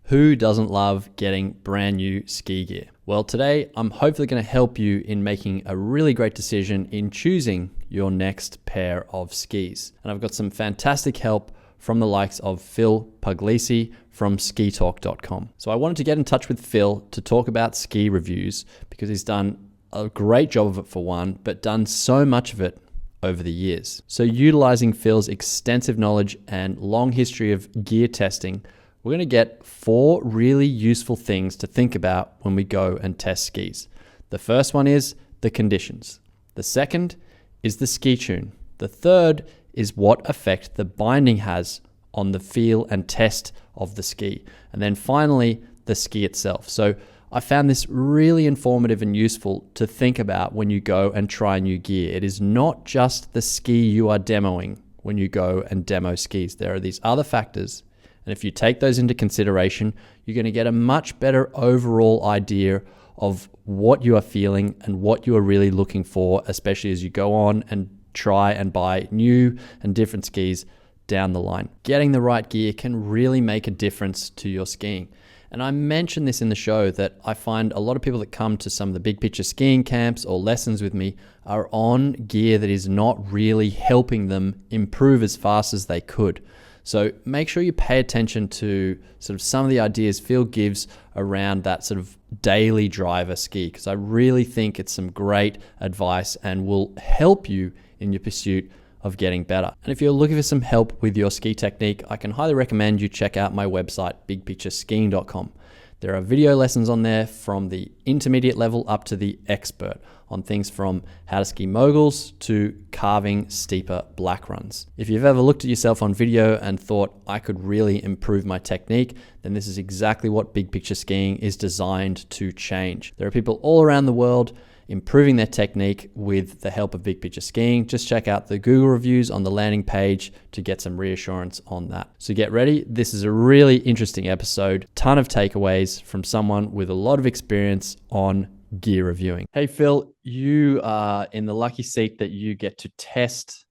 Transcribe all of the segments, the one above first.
Who doesn't love getting brand new ski gear? Well, today I'm hopefully going to help you in making a really great decision in choosing your next pair of skis. And I've got some fantastic help from the likes of Phil Puglisi from SkiTalk.com. So I wanted to get in touch with Phil to talk about ski reviews because he's done a great job of it for one, but done so much of it over the years. So utilizing Phil's extensive knowledge and long history of gear testing, we're going to get 4 really useful things to think about when we go and test skis. The first one is the conditions. The second is the ski tune. The third is what effect the binding has on the feel and test of the ski. And then finally, the ski itself. So I found this really informative and useful to think about when you go and try new gear. It is not just the ski you are demoing when you go and demo skis. There are these other factors. And if you take those into consideration, you're going to get a much better overall idea of what you are feeling and what you are really looking for, especially as you go on and try and buy new and different skis down the line. Getting the right gear can really make a difference to your skiing. And I mentioned this in the show that I find a lot of people that come to some of the big picture skiing camps or lessons with me are on gear that is not really helping them improve as fast as they could. So make sure you pay attention to sort of some of the ideas Phil gives around that sort of daily driver ski, because I really think it's some great advice and will help you in your pursuit of getting better. And if you're looking for some help with your ski technique, I can highly recommend you check out my website, bigpictureskiing.com. There are video lessons on there from the intermediate level up to the expert on things from how to ski moguls to carving steeper black runs. If you've ever looked at yourself on video and thought, I could really improve my technique, then this is exactly what Big Picture Skiing is designed to change. There are people all around the world improving their technique with the help of Big Picture Skiing. Just check out the Google reviews on the landing page to get some reassurance on that. So get ready. This is a really interesting episode. Ton of takeaways from someone with a lot of experience on gear reviewing. Hey Phil, you are in the lucky seat that you get to test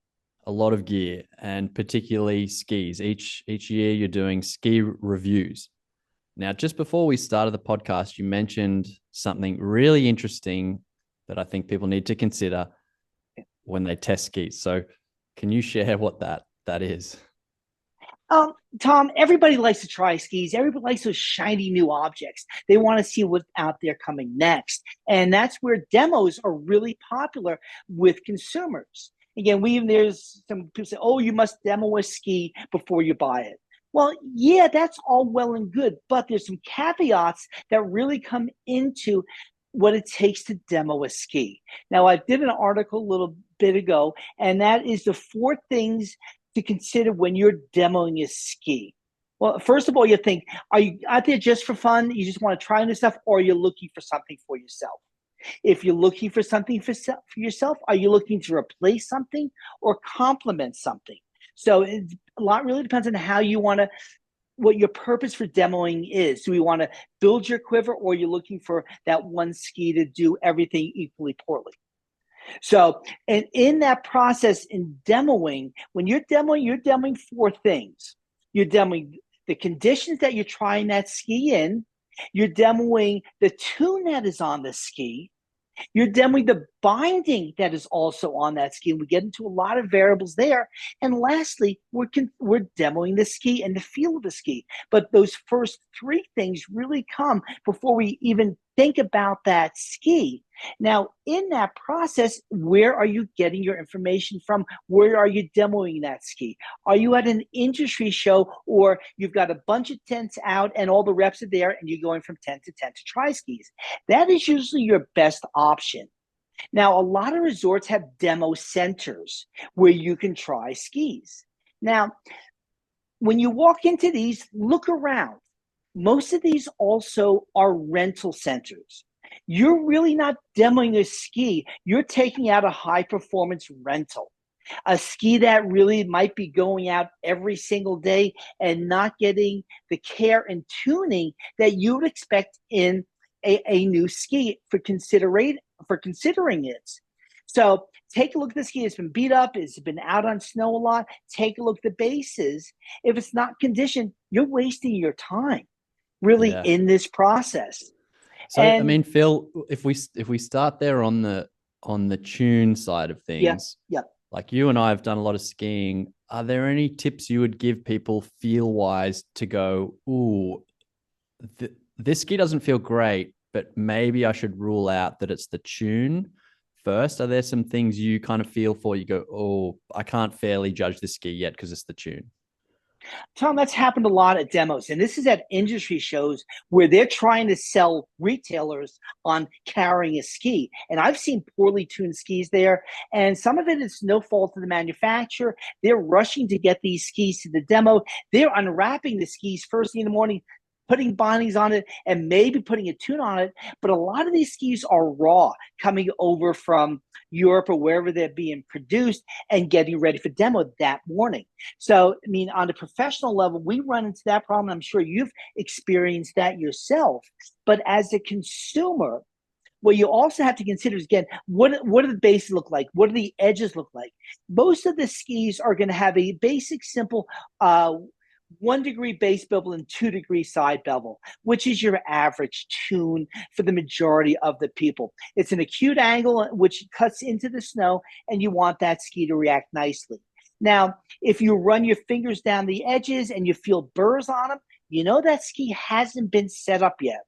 a lot of gear, and particularly skis. Each year you're doing ski reviews. Now, just before we started the podcast, you mentioned something really interesting that I think people need to consider when they test skis. So can you share what that is? Tom, everybody likes to try skis. Everybody likes those shiny new objects. They want to see what's out there coming next. And that's where demos are really popular with consumers. Again, there's some people say, oh, you must demo a ski before you buy it. Well, yeah, that's all well and good, but there's some caveats that really come into what it takes to demo a ski. Now, I did an article a little bit ago, and that is the 4 things to consider when you're demoing a ski. Well, first of all, you think, are you out there just for fun? You just want to try new stuff, or are you looking for something for yourself? If you're looking for something for yourself, are you looking to replace something or complement something? So a lot really depends on how you want to, what your purpose for demoing is. Do we want to build your quiver, or are you looking for that one ski to do everything equally poorly? So, and in that process, in demoing, when you're demoing 4 things. You're demoing the conditions that you're trying that ski in. You're demoing the tune that is on the ski. You're demoing the binding that is also on that ski. And we get into a lot of variables there. And lastly, we're demoing the ski and the feel of the ski. But those first 3 things really come before we even think about that ski. Now, in that process, where are you getting your information from? Where are you demoing that ski? Are you at an industry show, or you've got a bunch of tents out and all the reps are there and you're going from tent to tent to try skis? That is usually your best option. Now, a lot of resorts have demo centers where you can try skis. Now, when you walk into these, look around. Most of these also are rental centers. You're really not demoing a ski. You're taking out a high performance rental, a ski that really might be going out every single day and not getting the care and tuning that you would expect in a new ski for considering it. So take a look at the ski. It's been beat up. It's been out on snow a lot. Take a look at the bases. If it's not conditioned, you're wasting your time. really Yeah. in this process. So I And mean, Phil, if we start there on the tune side of yeah, things, yeah. like you and I have done a lot of skiing. Are there any tips you would give people feel wise to go, ooh, this ski doesn't feel great, but maybe I should rule out that it's the tune first? Are there some things you kind of feel for? You go, oh, I can't fairly judge this ski yet because it's the tune. Tom, that's happened a lot at demos. And this is at industry shows where they're trying to sell retailers on carrying a ski. And I've seen poorly tuned skis there. And some of it is no fault of the manufacturer. They're rushing to get these skis to the demo. They're unwrapping the skis first thing in the morning, putting bindings on it, and maybe putting a tune on it. But a lot of these skis are raw, coming over from Europe or wherever they're being produced and getting ready for demo that morning. So, I mean, on the professional level, we run into that problem. I'm sure you've experienced that yourself. But as a consumer, what you also have to consider is, again, what do the bases look like? What do the edges look like? Most of the skis are going to have a basic, simple 1 degree base bevel and 2 degree side bevel, which is your average tune for the majority of the people. It's an acute angle which cuts into the snow, and you want that ski to react nicely. Now, if you run your fingers down the edges and you feel burrs on them, you know that ski hasn't been set up yet.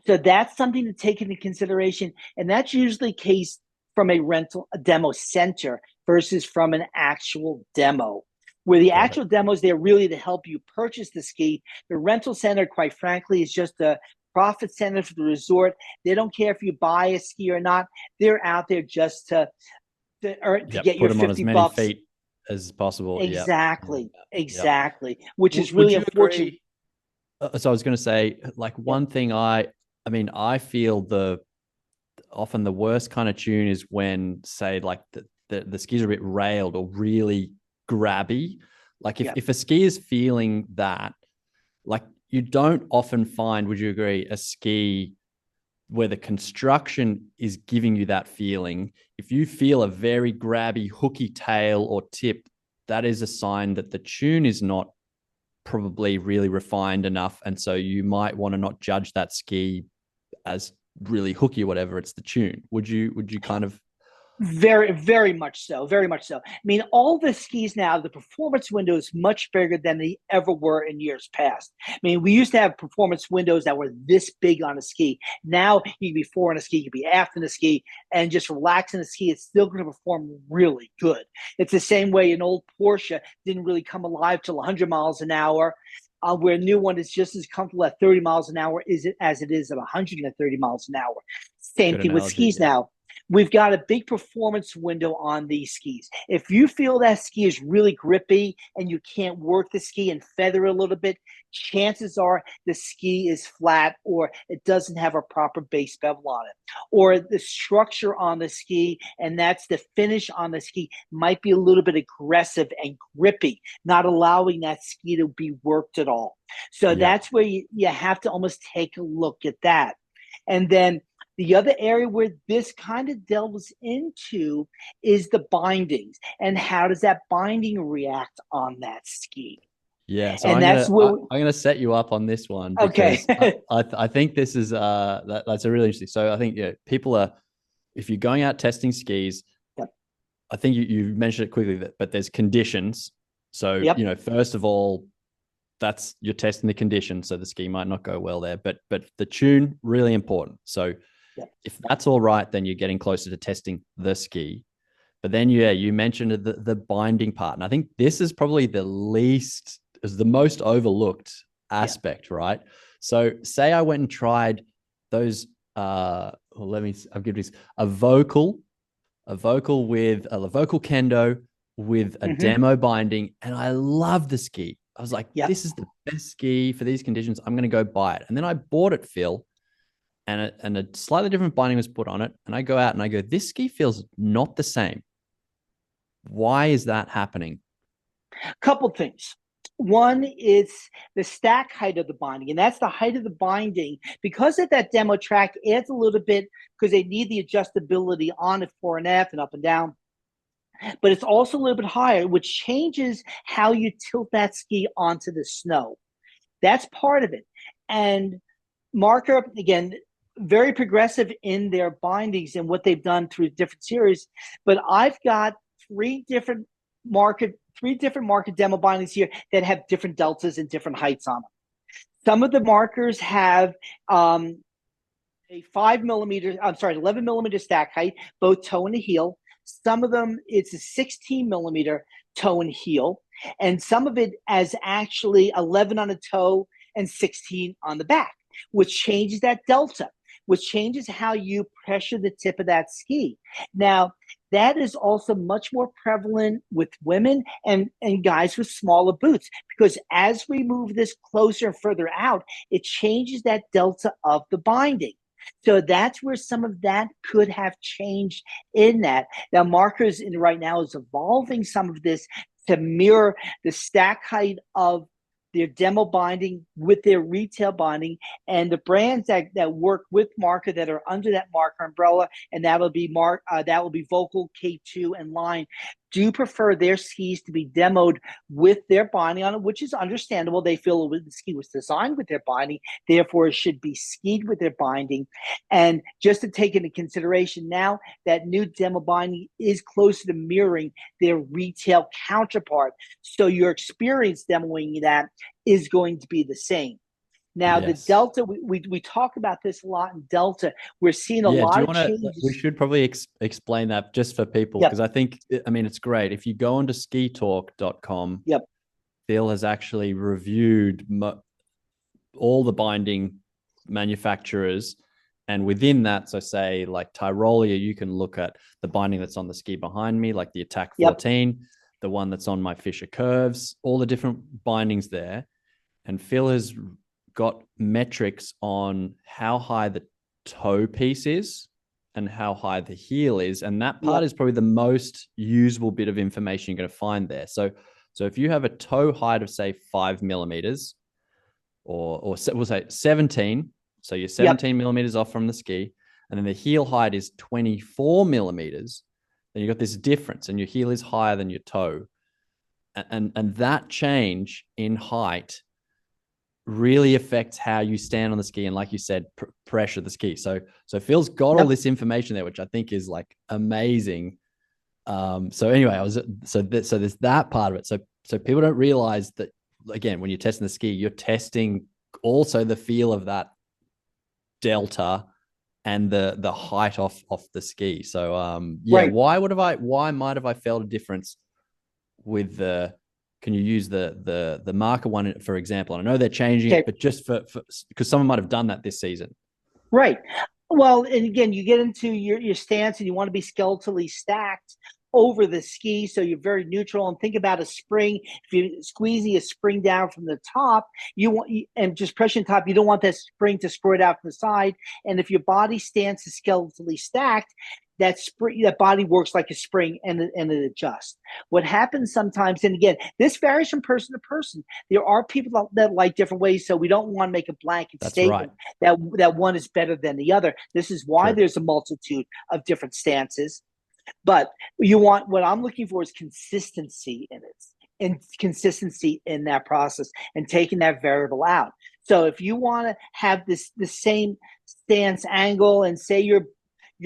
So that's something to take into consideration. And that's usually the case from a demo center versus from an actual demo. Where the Got it. actual demos, they're really to help you purchase the ski. The rental center, quite frankly, is just a profit center for the resort. They don't care if you buy a ski or not. They're out there just to Yeah, get put your them on as 50 many bucks. feet as possible. Yeah. Exactly. Yeah. Exactly. Which is Would really you unfortunate. agree? So I was going to say, like Yeah. one thing I mean, I feel often the worst kind of tune is when, say, like the skis are a bit railed or really grabby. Like Yeah. if a ski is feeling that, like you don't often find, would you agree, a ski where the construction is giving you that feeling. If you feel a very grabby, hooky tail or tip, that is a sign that the tune is not probably really refined enough. And so you might want to not judge that ski as really hooky or whatever. It's the tune. Would you kind of? Very, very much so. Very much so. I mean, all the skis now, the performance window is much bigger than they ever were in years past. I mean, we used to have performance windows that were this big on a ski. Now you can be fore on a ski, you can be aft in a ski, and just relax in a ski. It's still going to perform really good. It's the same way an old Porsche didn't really come alive till 100 miles an hour. Where a new one is just as comfortable at 30 miles an hour as it is at 130 miles an hour. Same Good thing with analogy. skis Yeah. now. We've got a big performance window on these skis. If you feel that ski is really grippy and you can't work the ski and feather a little bit, chances are the ski is flat or it doesn't have a proper base bevel on it. Or the structure on the ski, and that's the finish on the ski, might be a little bit aggressive and grippy, not allowing that ski to be worked at all. So Yeah. that's where you have to almost take a look at that. And then the other area where this kind of delves into is the bindings and how does that binding react on that ski? Yeah, so And that's where, I'm gonna set you up on this one okay. because I think this is that's a really interesting. So I think, yeah, people are, if you're going out testing skis, Yep. I think you mentioned it quickly, but there's conditions. So Yep. first of all, that's, you're testing the condition, so the ski might not go well there. But the tune, really important. So Yep. if that's all right, then you're getting closer to testing the ski. But then, yeah, you mentioned the binding part, and I think this is probably is the most overlooked Yeah. aspect, right? So, say I went and tried those. I'll give this a vocal with a vocal kendo with a Mm-hmm. demo binding, and I love the ski. I was like, Yep. this is the best ski for these conditions. I'm going to go buy it. And then I bought it, Phil, and a slightly different binding was put on it. And I go out and I go, this ski feels not the same. Why is that happening? Couple things. One is the stack height of the binding, and that's the height of the binding. Because of that demo track adds a little bit because they need the adjustability on it fore and aft and up and down. But it's also a little bit higher, which changes how you tilt that ski onto the snow. That's part of it. And Marker, again, very progressive in their bindings and what they've done through different series. But I've got three different market demo bindings here that have different deltas and different heights on them. Some of the markers have a 11 millimeter stack height, both toe and the heel. Some of them, it's a 16 millimeter toe and heel. And some of it as actually 11 on the toe and 16 on the back, which changes that delta, which changes how you pressure the tip of that ski. Now, that is also much more prevalent with women and guys with smaller boots, because as we move this closer and further out, it changes that delta of the binding. So that's where some of that could have changed in that. Now, Markers in right now is evolving some of this to mirror the stack height of their demo binding with their retail binding, and the brands that work with Marker that are under that Marker umbrella, and that will be Vocal, K2, and Line, do prefer their skis to be demoed with their binding on it, which is understandable. They feel the ski was designed with their binding, therefore it should be skied with their binding. And just to take into consideration now, that new demo binding is closer to mirroring their retail counterpart. So your experience demoing that is going to be the same. Now, yes. The Delta, we talk about this a lot in Delta. We're seeing a lot of changes. We should probably explain that just for people, because I think, it's great. If you go onto SkiTalk.com, Phil has actually reviewed all the binding manufacturers. And within that, so say like Tyrolia, you can look at the binding that's on the ski behind me, like the Attack 14, the one that's on my Fisher Curves, all the different bindings there. And Phil has got metrics on how high the toe piece is and how high the heel is. And that part is probably the most usable bit of information you're going to find there. So if you have a toe height of, say, 5 millimeters or we'll say 17, so you're 17 millimeters off from the ski, and then the heel height is 24 millimeters, then you've got this difference, and your heel is higher than your toe. And that change in height really affects how you stand on the ski, and like you said, pressure the ski. So Phil's got all this information there, which I think is like amazing. So anyway, so there's that part of it. So people don't realize that, again, when you're testing the ski, you're testing also the feel of that delta and the height off the ski. So why might have I felt a difference with the? Can you use the Marker one, for example? And I know they're changing it, but just for because someone might have done that this season. Right. Well, and again, you get into your stance and you want to be skeletally stacked over the ski, so you're very neutral. And think about a spring. If you're squeezing a spring down from the top, and just pressing top, you don't want that spring to squirt out from the side. And if your body stance is skeletally stacked, that body works like a spring, and it adjusts. What happens sometimes, and again, this varies from person to person. There are people that like different ways, so we don't want to make a blanket statement that one is better than the other. This is why there's a multitude of different stances. But what I'm looking for is consistency in it, and consistency in that process, and taking that variable out. So if you want to have the same stance angle, and say your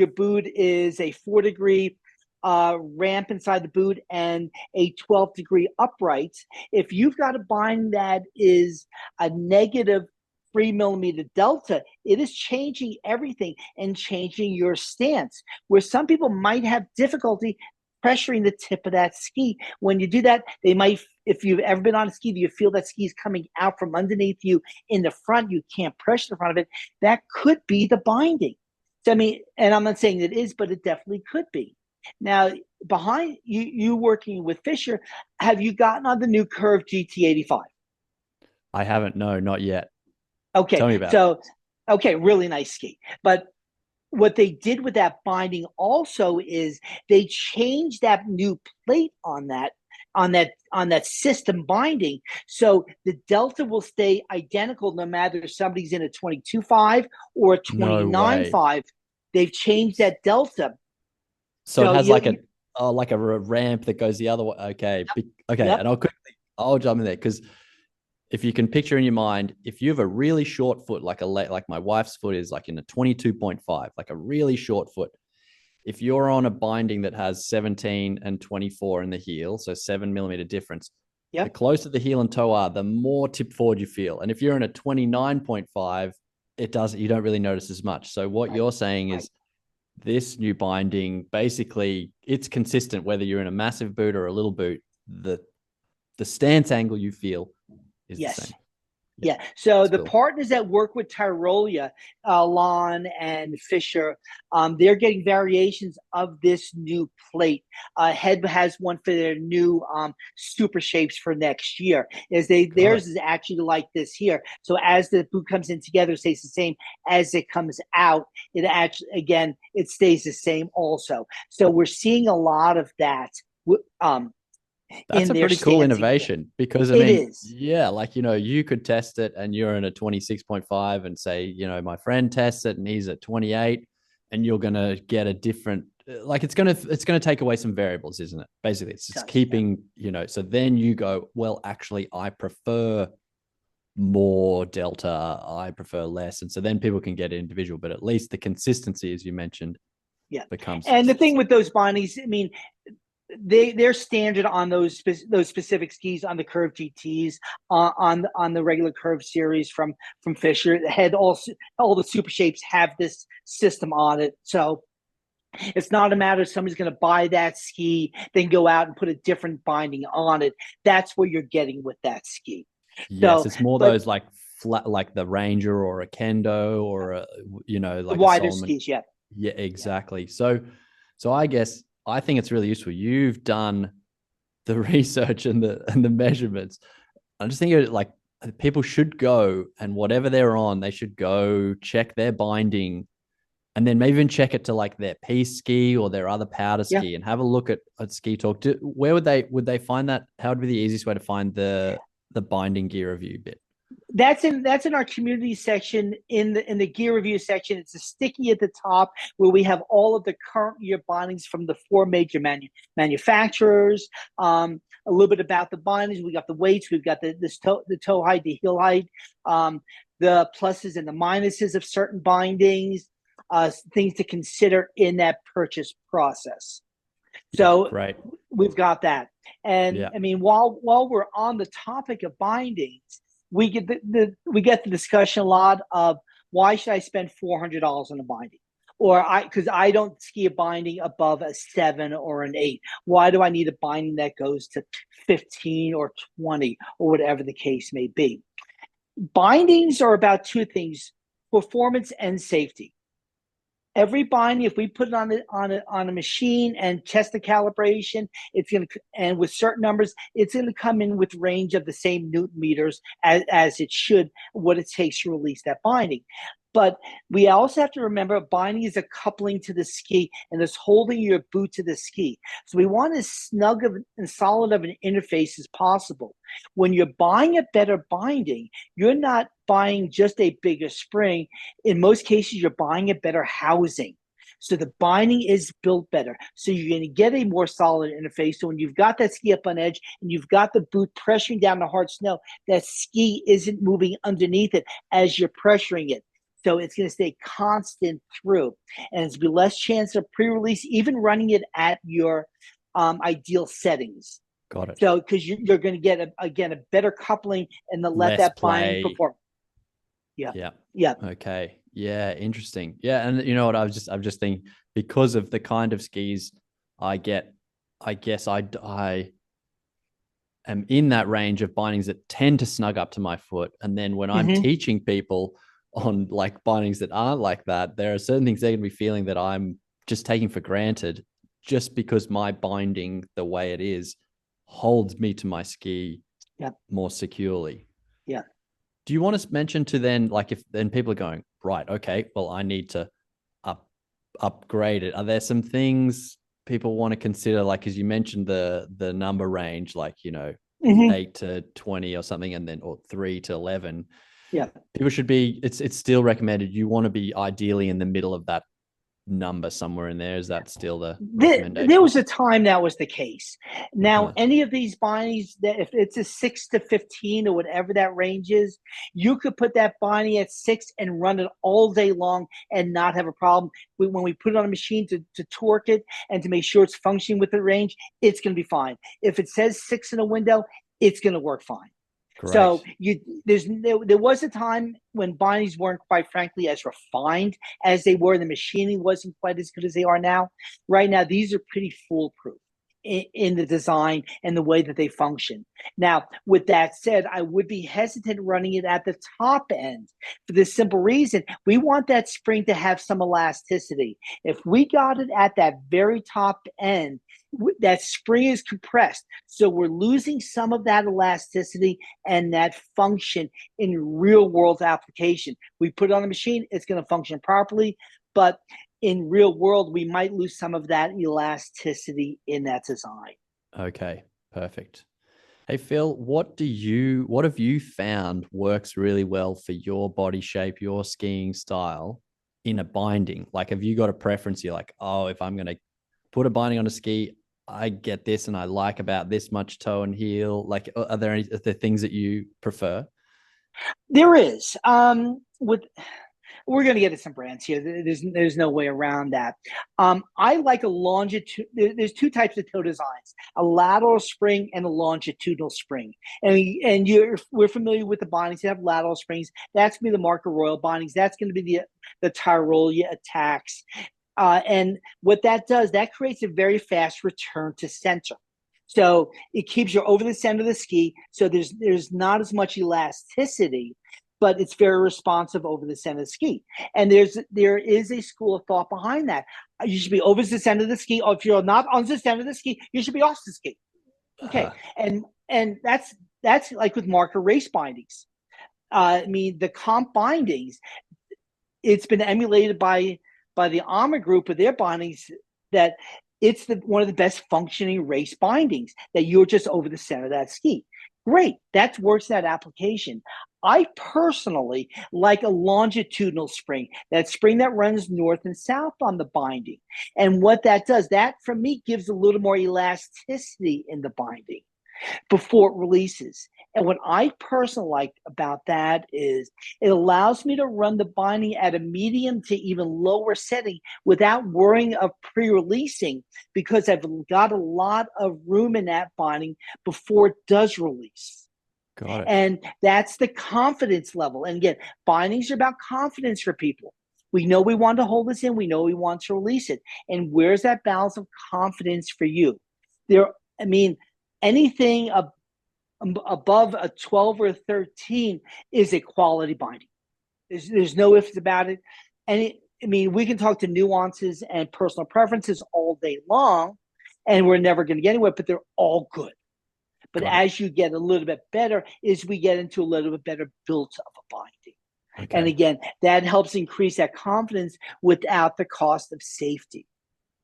boot is a 4-degree ramp inside the boot and a 12-degree upright, if you've got a bind that is a negative 3 millimeter delta, it is changing everything and changing your stance. Where some people might have difficulty pressuring the tip of that ski. When you do that, they might, if you've ever been on a ski, you feel that ski is coming out from underneath you in the front, you can't pressure the front of it. That could be the binding. So, and I'm not saying it is, but it definitely could be. Now, behind you working with Fisher, have you gotten on the new Curve GT85? I haven't. No, not yet. Okay. Tell me about it. Okay, really nice ski. But what they did with that binding also is they changed that new plate on that system binding. So the delta will stay identical no matter if somebody's in a 22.5 or a 29.5. They've changed that delta. So it has like a ramp that goes the other way. Okay. And I'll jump in there because if you can picture in your mind, if you have a really short foot, like my wife's foot is like in a 22.5, like a really short foot. If you're on a binding that has 17 and 24 in the heel, so 7 millimeter difference, the Yep. closer the heel and toe are, the more tip forward you feel. And if you're in a 29.5, you don't really notice as much. So what Right. you're saying Right. is this new binding, basically it's consistent whether you're in a massive boot or a little boot. The stance angle you feel is the Yes. same. Yeah, Yeah. So that's the cool. partners that work with Tyrolia, Lon and Fisher, they're getting variations of this new plate. Head has one for their new super shapes for next year. Got Theirs it. is actually like this here. So as the boot comes in together, it stays the same. As it comes out, it actually again it stays the same also. So we're seeing a lot of that. Um, That's in a their pretty cool stancing. innovation because I It mean, is. yeah, like, you could test it and you're in a 26.5 and say, my friend tests it and he's at 28, and you're going to get a different, like, it's going to take away some variables, isn't it? Basically, it's just Does. Yeah. keeping, so then you go, well, actually, I prefer more delta, I prefer less. And so then people can get individual, but at least the consistency, as you mentioned, Yeah. becomes And the thing with those bindings, I mean, they're standard on those specific skis on the Curve GTs, on the regular Curve series from Fisher. The head all the super shapes have this system on it, so it's not a matter of somebody's going to buy that ski, then go out and put a different binding on it. That's what you're getting with that ski. Yes, So, it's more but those like flat, like the Ranger or a Kendo or the like a wider Solomon. skis, yeah, Yeah, yeah. exactly. So I guess I think it's really useful. You've done the research and the measurements. I'm just thinking like people should go, and whatever they're on, they should go check their binding, and then maybe even check it to like their piece ski or their other powder Yeah. ski, and have a look at SkiTalk. Where would they find that? How would be the easiest way to find the binding gear review bit? That's in our community section in the gear review section. It's a sticky at the top where we have all of the current year bindings from the four major manufacturers. A little bit about the bindings. We got the weights. We've got the toe height, the heel height, the pluses and the minuses of certain bindings. Things to consider in that purchase process. Yeah, So great. we've got that. And Yeah, I mean, while we're on the topic of bindings, we get we get the discussion a lot of why should I spend $400 on a binding, or because I don't ski a binding above a 7 or an 8. Why do I need a binding that goes to 15 or 20 or whatever the case may be? Bindings are about two things: performance and safety. Every binding, if we put it on a machine and test the calibration, it's going to, and with certain numbers, it's going to come in with range of the same Newton meters as it should, what it takes to release that binding. But we also have to remember binding is a coupling to the ski and it's holding your boot to the ski. So we want as snug and solid of an interface as possible. When you're buying a better binding, you're not buying just a bigger spring. In most cases, you're buying a better housing. So the binding is built better. So you're going to get a more solid interface. So when you've got that ski up on edge and you've got the boot pressuring down the hard snow, that ski isn't moving underneath it as you're pressuring it. So it's going to stay constant through. And it's be less chance of pre-release, even running it at your ideal settings. got it. So because you're going to get, a better coupling and then let Less that binding play. perform. Yeah. Yeah. Yeah. Okay. Yeah. Interesting. Yeah. And you know what? I'm just thinking, because of the kind of skis I get, I guess I am in that range of bindings that tend to snug up to my foot. And then when I'm Mm-hmm. teaching people on like bindings that aren't like that, there are certain things they're going to be feeling that I'm just taking for granted, just because my binding, the way it is, holds me to my ski Yeah. more securely. Yeah. Do you want to mention to then, like, if then people are going, right, okay, well, I need to upgrade it. Are there some things people want to consider? Like, because you mentioned the number range, like, Mm-hmm. 8 to 20 or something, and then or 3 to 11. Yeah. People should be. It's still recommended. You want to be ideally in the middle of that number somewhere in there? Is that still the There recommendation? was a time that was the case. Now, Uh-huh. any of these bindings, that if it's a 6 to 15 or whatever that range is, you could put that binding at 6 and run it all day long and not have a problem. When we put it on a machine to torque it and to make sure it's functioning with the range, it's going to be fine. If it says 6 in a window, it's going to work fine. So Great. there was a time when bindings weren't, quite frankly, as refined as they were. The machining wasn't quite as good as they are now. Right now, these are pretty foolproof in the design and the way that they function. Now, with that said, I would be hesitant running it at the top end for the simple reason we want that spring to have some elasticity. If we got it at that very top end, that spring is compressed. So we're losing some of that elasticity and that function in real world application. We put it on a machine, it's going to function properly, but in real world, we might lose some of that elasticity in that design. Okay, perfect. Hey Phil, what have you found works really well for your body shape, your skiing style in a binding? Like, have you got a preference? You're like, oh, if I'm going to put a binding on a ski, I get this and I like about this much toe and heel. Like, are there things that you prefer? There is. With We're going to get to some brands here. There's no way around that. I like a longitude. There's two types of toe designs: a lateral spring and a longitudinal spring. And we're familiar with the bindings that have lateral springs. That's going to be the Marco Royal bindings. That's going to be the Tyrolia Attacks. And what that does, that creates a very fast return to center. So it keeps you over the center of the ski. So there's not as much elasticity, but it's very responsive over the center of the ski. And there is a school of thought behind that. You should be over the center of the ski, or if you're not on the center of the ski, you should be off the ski. Okay, and that's like with marker race bindings. I mean, the comp bindings, it's been emulated by the AMA group with their bindings, that it's one of the best functioning race bindings, that you're just over the center of that ski. Great, that works that application. I personally like a longitudinal spring, that spring that runs north and south on the binding. And what that does, that for me gives a little more elasticity in the binding before it releases. And what I personally like about that is it allows me to run the binding at a medium to even lower setting without worrying of pre-releasing, because I've got a lot of room in that binding before it does release. Got it. And that's the confidence level. And again, bindings are about confidence for people. We know we want to hold this in. We know we want to release it. And where's that balance of confidence for you? Anything above a 12 or a 13 is a quality binding. There's no ifs about it. And we can talk to nuances and personal preferences all day long, and we're never going to get anywhere, but they're all good. But as you get a little bit better, is we get into a little bit better build of a binding. Okay. And again, that helps increase that confidence without the cost of safety.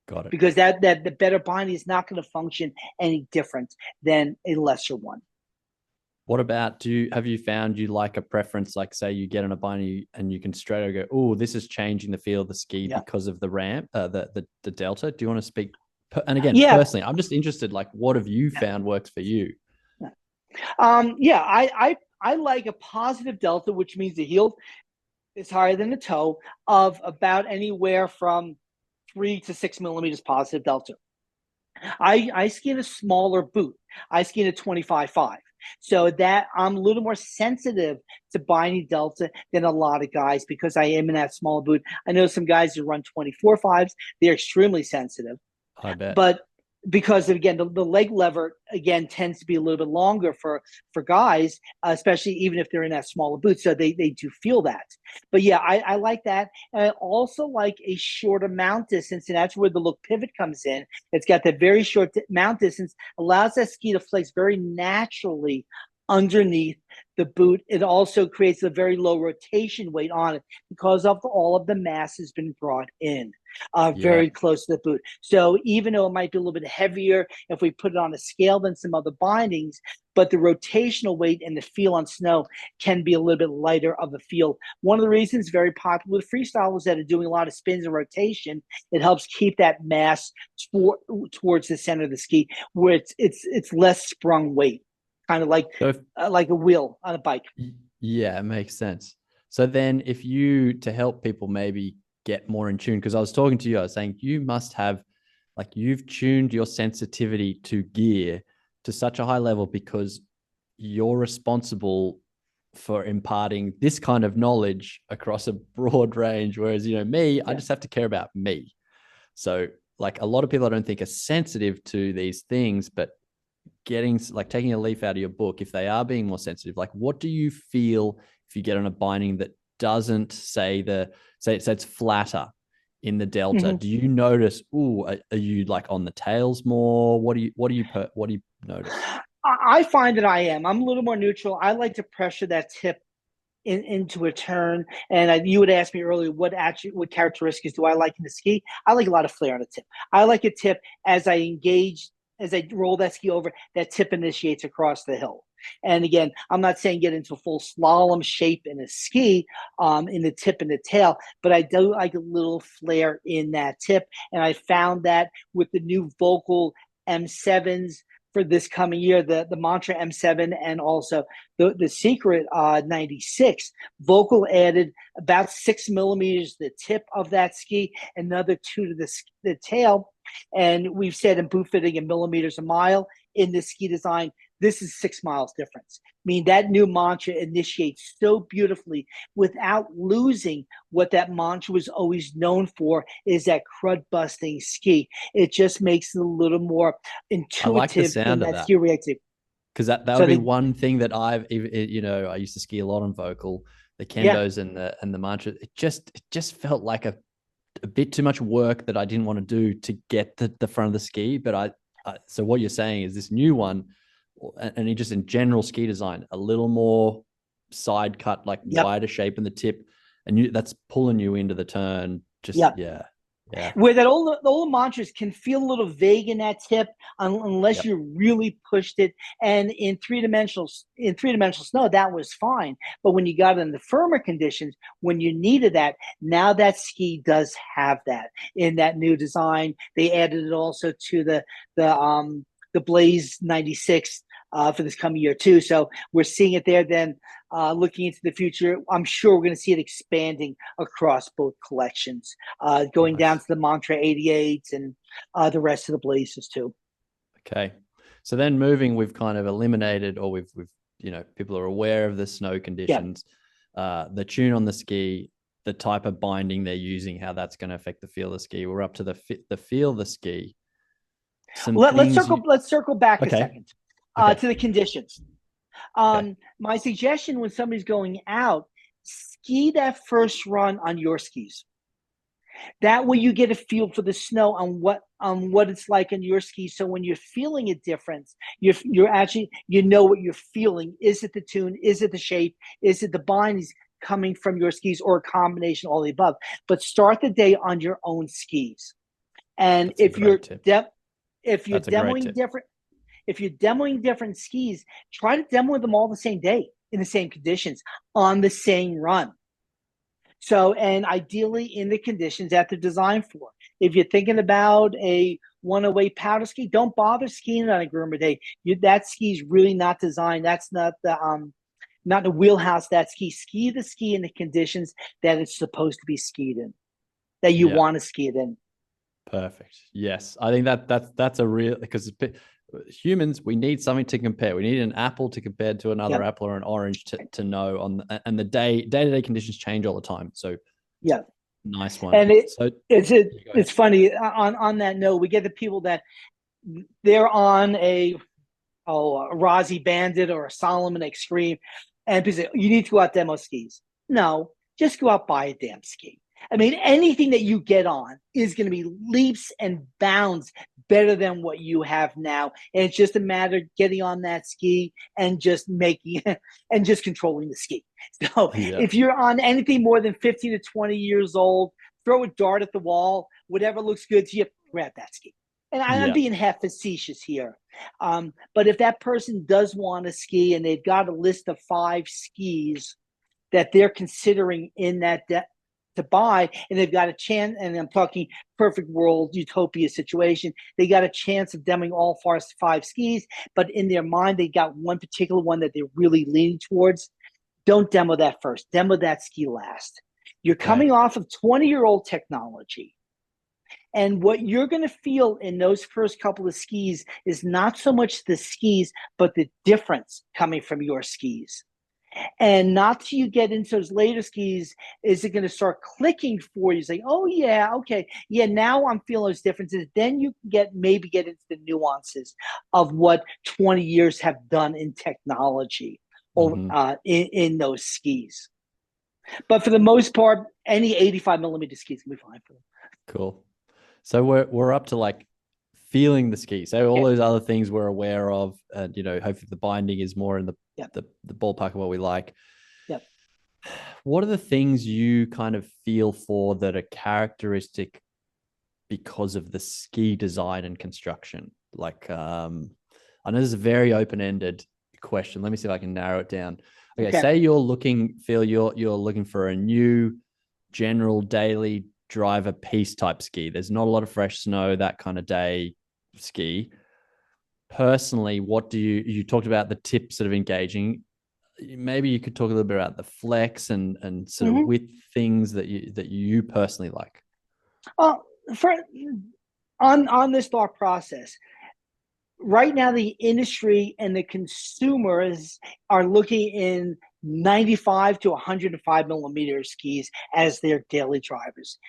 Got it. Because that the better binding is not going to function any different than a lesser one. What about, have you found you like a preference, like say you get on a binding and you can straight away go, oh, this is changing the feel of the ski because of the ramp, the delta? Do you want to speak? And again, personally, I'm just interested, like, what have you found works for you? I like a positive delta, which means the heel is higher than the toe, of about anywhere from 3 to 6 millimeters positive delta. I ski in a smaller boot. I ski in a 25.5. So that I'm a little more sensitive to binding delta than a lot of guys, because I am in that small boot. I know some guys who run 24.5s. They're extremely sensitive. I bet. But because again, the leg lever again tends to be a little bit longer for guys, especially even if they're in that smaller boot. So they do feel that. But yeah, I like that. And I also like a shorter mount distance, and that's where the look pivot comes in. It's got that very short mount distance, allows that ski to flex very naturally underneath the boot. It also creates a very low rotation weight on it because of all of the mass has been brought in Yeah. very close to the boot. So even though it might be a little bit heavier if we put it on a scale than some other bindings, but the rotational weight and the feel on snow can be a little bit lighter of a feel. One of the reasons very popular with freestylers that are doing a lot of spins and rotation, it helps keep that mass towards the center of the ski, where it's less sprung weight, kind of So like a wheel on a bike. yeah, it makes sense. So then if you, to help people maybe get more in tune, because I was talking to you, I was saying you must have, like, you've tuned your sensitivity to gear to such a high level because you're responsible for imparting this kind of knowledge across a broad range. Whereas, me, I just have to care about me. So like a lot of people I don't think are sensitive to these things, but taking a leaf out of your book, if they are being more sensitive, like what do you feel if you get on a binding that doesn't say it's flatter in the delta? Mm-hmm. Do you notice, are you like on the tails more? What do you notice? I find that I'm a little more neutral. I like to pressure that tip into a turn. And you would ask me earlier, what characteristics do I like in the ski? I like a lot of flare on the tip. I like a tip as I roll that ski over, that tip initiates across the hill. And again, I'm not saying get into a full slalom shape in a ski, in the tip and the tail, but I do like a little flare in that tip. And I found that with the new Vocal M7s for this coming year, the Mantra M7 and also the Secret 96, Vocal added about 6 millimeters to the tip of that ski, another 2 to the tail. And we've said in boot fitting in millimeters a mile in the ski design, this is 6 miles difference. I mean, that new Mantra initiates so beautifully without losing what that Mantra was always known for, is that crud busting ski. It just makes it a little more intuitive I like the sound in of that that, ski reactive. because that So would be one thing that I used to ski a lot on Vocal, the yeah, Kendos and the Mantra. It just felt like a bit too much work that I didn't want to do to get the front of the ski. But so what you're saying is this new one, and just in general ski design, a little more side cut, like yep, wider shape in the tip, and that's pulling you into the turn. Just yep. yeah, yeah, Where that all the mantras can feel a little vague in that tip unless yep. you really pushed it. And in three-dimensional snow, that was fine. But when you got it in the firmer conditions, when you needed that, now that ski does have that in that new design. They added it also to the Blaze 96 for this coming year too. So we're seeing it there. Then looking into the future, I'm sure we're going to see it expanding across both collections, going down Nice. to the Mantra 88s and the rest of the Blazes too. Okay. So then moving, we've kind of eliminated, or we've people are aware of the snow Yeah. conditions, the tune on the ski, the type of binding they're using, how that's going to affect the feel of the ski. We're up to the feel of the ski. Let's circle back a Okay. second Okay. to the conditions. Okay. My suggestion when somebody's going out, ski that first run on your skis. That way you get a feel for the snow on what it's like on your skis. So when you're feeling a difference, you're actually, what you're feeling. Is it the tune? Is it the shape? Is it the bindings coming from your skis, or a combination of all the above? But start the day on your own skis. And That's a great tip. if you're That's a great demoing tip. different if you're demoing different skis, try to demo them all the same day in the same conditions on the same run. So, and ideally in the conditions that they're designed for. If you're thinking about a 108 powder ski, don't bother skiing on a groomer day. That ski is really not designed. That's not the wheelhouse. That ski the ski in the conditions that it's supposed to be skied in, that you Yeah. want to ski it in. Perfect. Yes. I think that's a real, because humans, we need something to compare. We need an apple to compare to another Yep. apple, or an orange to know and the day-to-day conditions change all the time. So yeah, nice one. and So it's funny on that note, we get the people that they're on a Rossi Bandit or a Solomon Extreme, and people say you need to go out demo skis. No, just go out buy a damn ski. I mean, anything that you get on is going to be leaps and bounds better than what you have now. And it's just a matter of getting on that ski and just making and just controlling the ski. So Yeah. if you're on anything more than 15 to 20 years old, throw a dart at the wall, whatever looks good to you, grab that ski. And I'm Yeah. being half facetious here. But if that person does want to ski and they've got a list of 5 skis that they're considering in that to buy, and they've got a chance, and I'm talking perfect world utopia situation, they got a chance of demoing all 5 skis, but in their mind they got one particular one that they're really leaning towards. Don't demo that first, demo that ski last. You're coming off of 20-year-old technology, and what you're going to feel in those first couple of skis is not so much the skis, but the difference coming from your skis. And not till you get into those later skis is it going to start clicking for you. Say, oh yeah, okay, yeah, now I'm feeling those differences. Then you maybe get into the nuances of what 20 years have done in technology or in those skis. But for the most part, any 85 millimeter skis can be fine for them. Cool. So we're up to like feeling the ski. So all those other things we're aware of, and hopefully the binding is more in the ballpark of what we like. Yep. What are the things you kind of feel for that are characteristic because of the ski design and construction? Like, I know this is a very open-ended question. Let me see if I can narrow it down. Okay. Say you're looking for a new general daily driver piece type ski. There's not a lot of fresh snow, that kind of day ski. Personally, what do you talked about the tips sort of engaging. Maybe you could talk a little bit about the flex and sort of with things that you personally like. On this thought process, right now the industry and the consumers are looking in 95 to 105 millimeter skis as their daily drivers.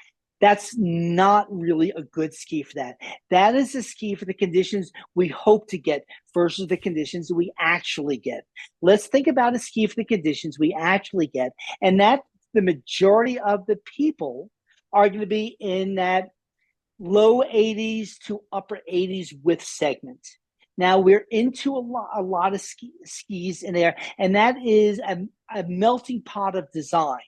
That's not really a good ski for that. That is a ski for the conditions we hope to get versus the conditions we actually get. Let's think about a ski for the conditions we actually get. And that the majority of the people are going to be in that low 80s to upper 80s with segment. Now we're into a lot of skis in there, and that is a melting pot of design.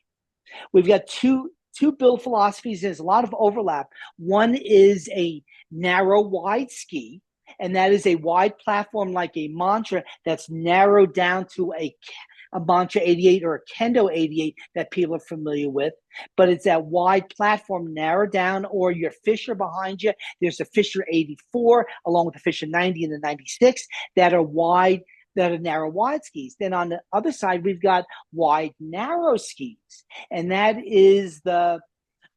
We've got two build philosophies. There's a lot of overlap. One is a narrow, wide ski, and that is a wide platform like a Mantra that's narrowed down to a Mantra 88 or a Kendo 88 that people are familiar with. But it's that wide platform narrowed down, or your Fisher behind you. There's a Fisher 84 along with the Fisher 90 and the 96 that are wide, that are narrow wide skis. Then on the other side, we've got wide narrow skis, and that is the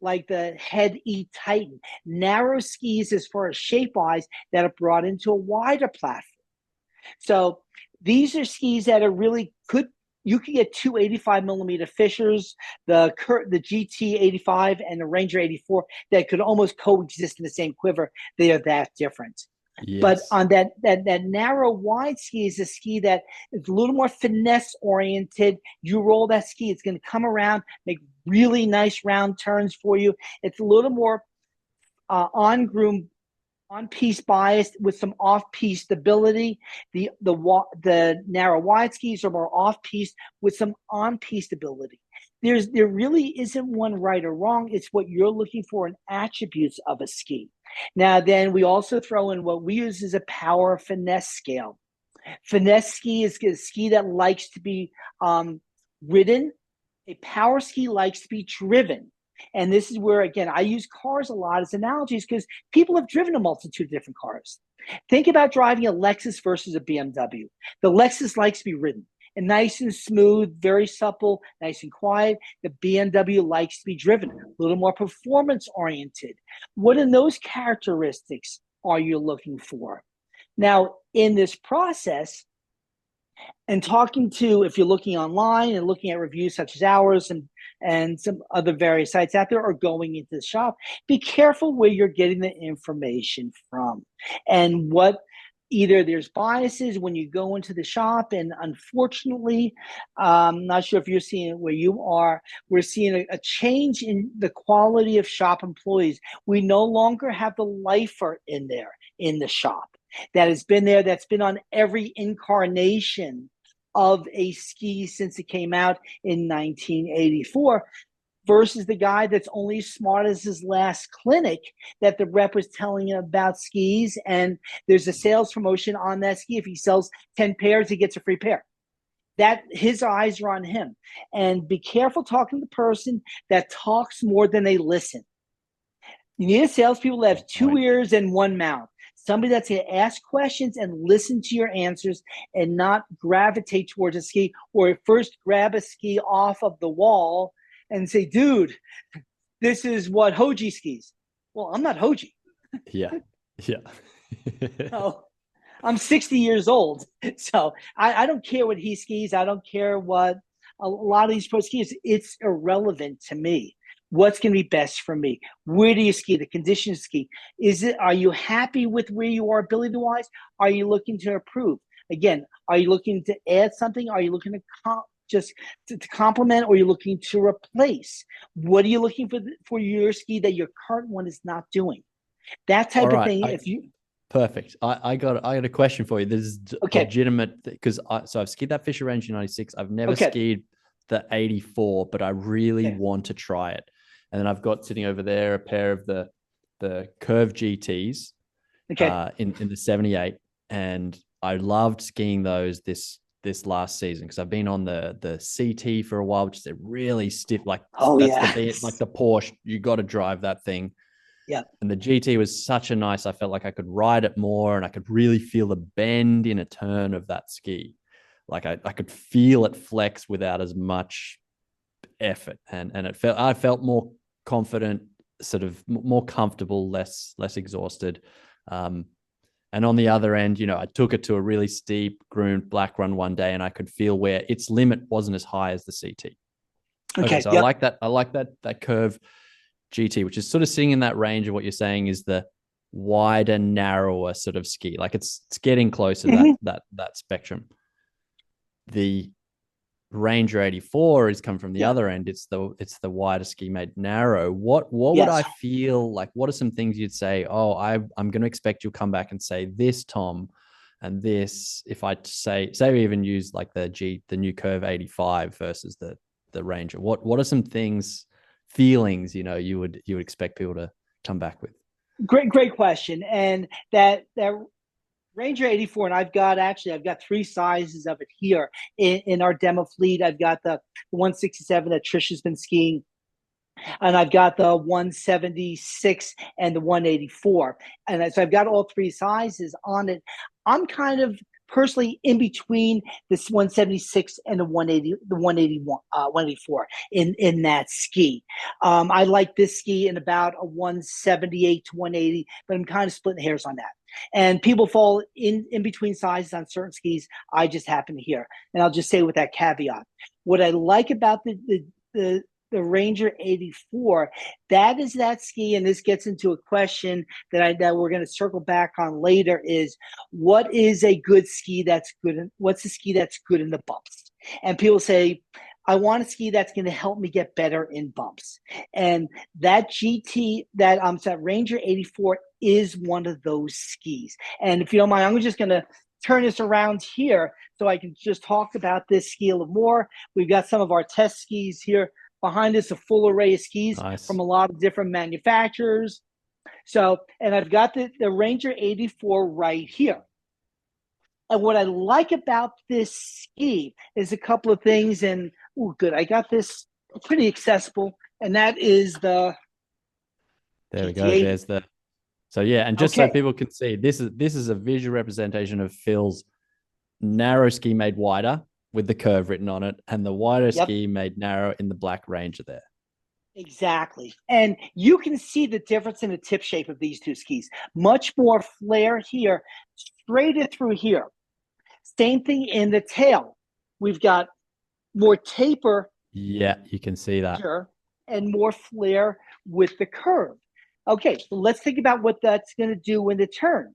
Head E Titan. Narrow skis as far as shape wise that are brought into a wider platform. So these are skis that are really good. You can get 285 millimeter Fishers, the GT 85 and the Ranger 84 that could almost coexist in the same quiver. They are that different. Yes. But on that narrow wide ski is a ski that is a little more finesse oriented. You roll that ski, it's going to come around, make really nice round turns for you. It's a little more on-piste bias with some off-piste stability. The narrow wide skis are more off-piste with some on-piste stability. There really isn't one right or wrong. It's what you're looking for in attributes of a ski. Now, then we also throw in what we use as a power finesse scale. Finesse ski is a ski that likes to be ridden. A power ski likes to be driven. And this is where, again, I use cars a lot as analogies because people have driven a multitude of different cars. Think about driving a Lexus versus a BMW. The Lexus likes to be ridden and nice and smooth, very supple, nice and quiet. The BMW likes to be driven, a little more performance oriented. What in those characteristics are you looking for? Now, in this process, and talking to, if you're looking online and looking at reviews such as ours and some other various sites out there, or going into the shop, be careful where you're getting the information from. And what either there's biases when you go into the shop, and unfortunately, I'm not sure if you're seeing it where you are, we're seeing a change in the quality of shop employees. We no longer have the lifer in there. in the shop that has been there, that's been on every incarnation of a ski since it came out in 1984, versus the guy that's only as smart as his last clinic that the rep was telling him about skis, and there's a sales promotion on that ski. If he sells 10 pairs, he gets a free pair. That his eyes are on him. And be careful talking to the person that talks more than they listen. You need a salespeople that have two ears and one mouth. Somebody that's going to ask questions and listen to your answers and not gravitate towards a ski, or first grab a ski off of the wall and say, dude, this is what Hoji skis. Well, I'm not Hoji. Yeah. So, I'm 60 years old. So I don't care what he skis. I don't care what a lot of these pro skis. It's irrelevant to me. What's going to be best for me? Where do you ski? The conditions ski. Are you happy with where you are ability wise? Are you looking to improve? Again, are you looking to add something? Are you looking to just to complement, or are you looking to replace? What are you looking for your ski that your current one is not doing? That type of thing. Perfect. I got a question for you. This is legitimate, because I've skied that Fisher Range in 96. I've never skied the 84, but I really want to try it. And then I've got sitting over there a pair of the Curve GTs in the 78. And I loved skiing those this last season, because I've been on the CT for a while, which is really stiff. Like, like the Porsche, you got to drive that thing. Yeah. And the GT was such a nice, I felt like I could ride it more, and I could really feel the bend in a turn of that ski. Like I could feel it flex without as much effort. And I felt more confident, sort of more comfortable, less exhausted. And on the other end, I took it to a really steep, groomed black run one day, and I could feel where its limit wasn't as high as the CT. So I like that. I like that Curve GT, which is sort of sitting in that range of what you're saying is the wider, narrower sort of ski. Like it's getting closer to that spectrum. The Ranger 84 is come from the other end. It's the wider ski made narrow. What would I feel like? What are some things you'd say? Oh, I'm going to expect you'll come back and say this, Tom, and this. If I say we even use like the new Curve 85 versus the Ranger. What are some feelings you would expect people to come back with? Great question. And that Ranger 84, and I've got three sizes of it here in our demo fleet. I've got the 167 that Trisha's been skiing, and I've got the 176 and the 184. And so I've got all three sizes on it. I'm kind of personally in between this 176 and the 181, 184 in that ski. I like this ski in about a 178 to 180, but I'm kind of splitting hairs on that. And people fall in between sizes on certain skis. I just happen to hear. And I'll just say with that caveat, what I like about the Ranger 84, that is that ski, and this gets into a question that we're going to circle back on later, is what is a good ski that's good? What's a ski that's good in the bumps? And people say, I want a ski that's going to help me get better in bumps. And that that Ranger 84 is one of those skis. And if you don't mind, I'm just going to turn this around here so I can just talk about this ski a little more. We've got some of our test skis here behind us, a full array of skis from a lot of different manufacturers. So, and I've got the Ranger 84 right here. And what I like about this ski is a couple of things. And I got this pretty accessible, and that is the. There we go. There's the. So yeah, and just so people can see, this is a visual representation of Phil's narrow ski made wider with the curve written on it, and the wider ski made narrow in the black Ranger there. Exactly. And you can see the difference in the tip shape of these two skis. Much more flare here, straighter through here. Same thing in the tail. We've got more taper. Yeah, you can see that. And more flare with the curve. Okay, so let's think about what that's going to do in the turn.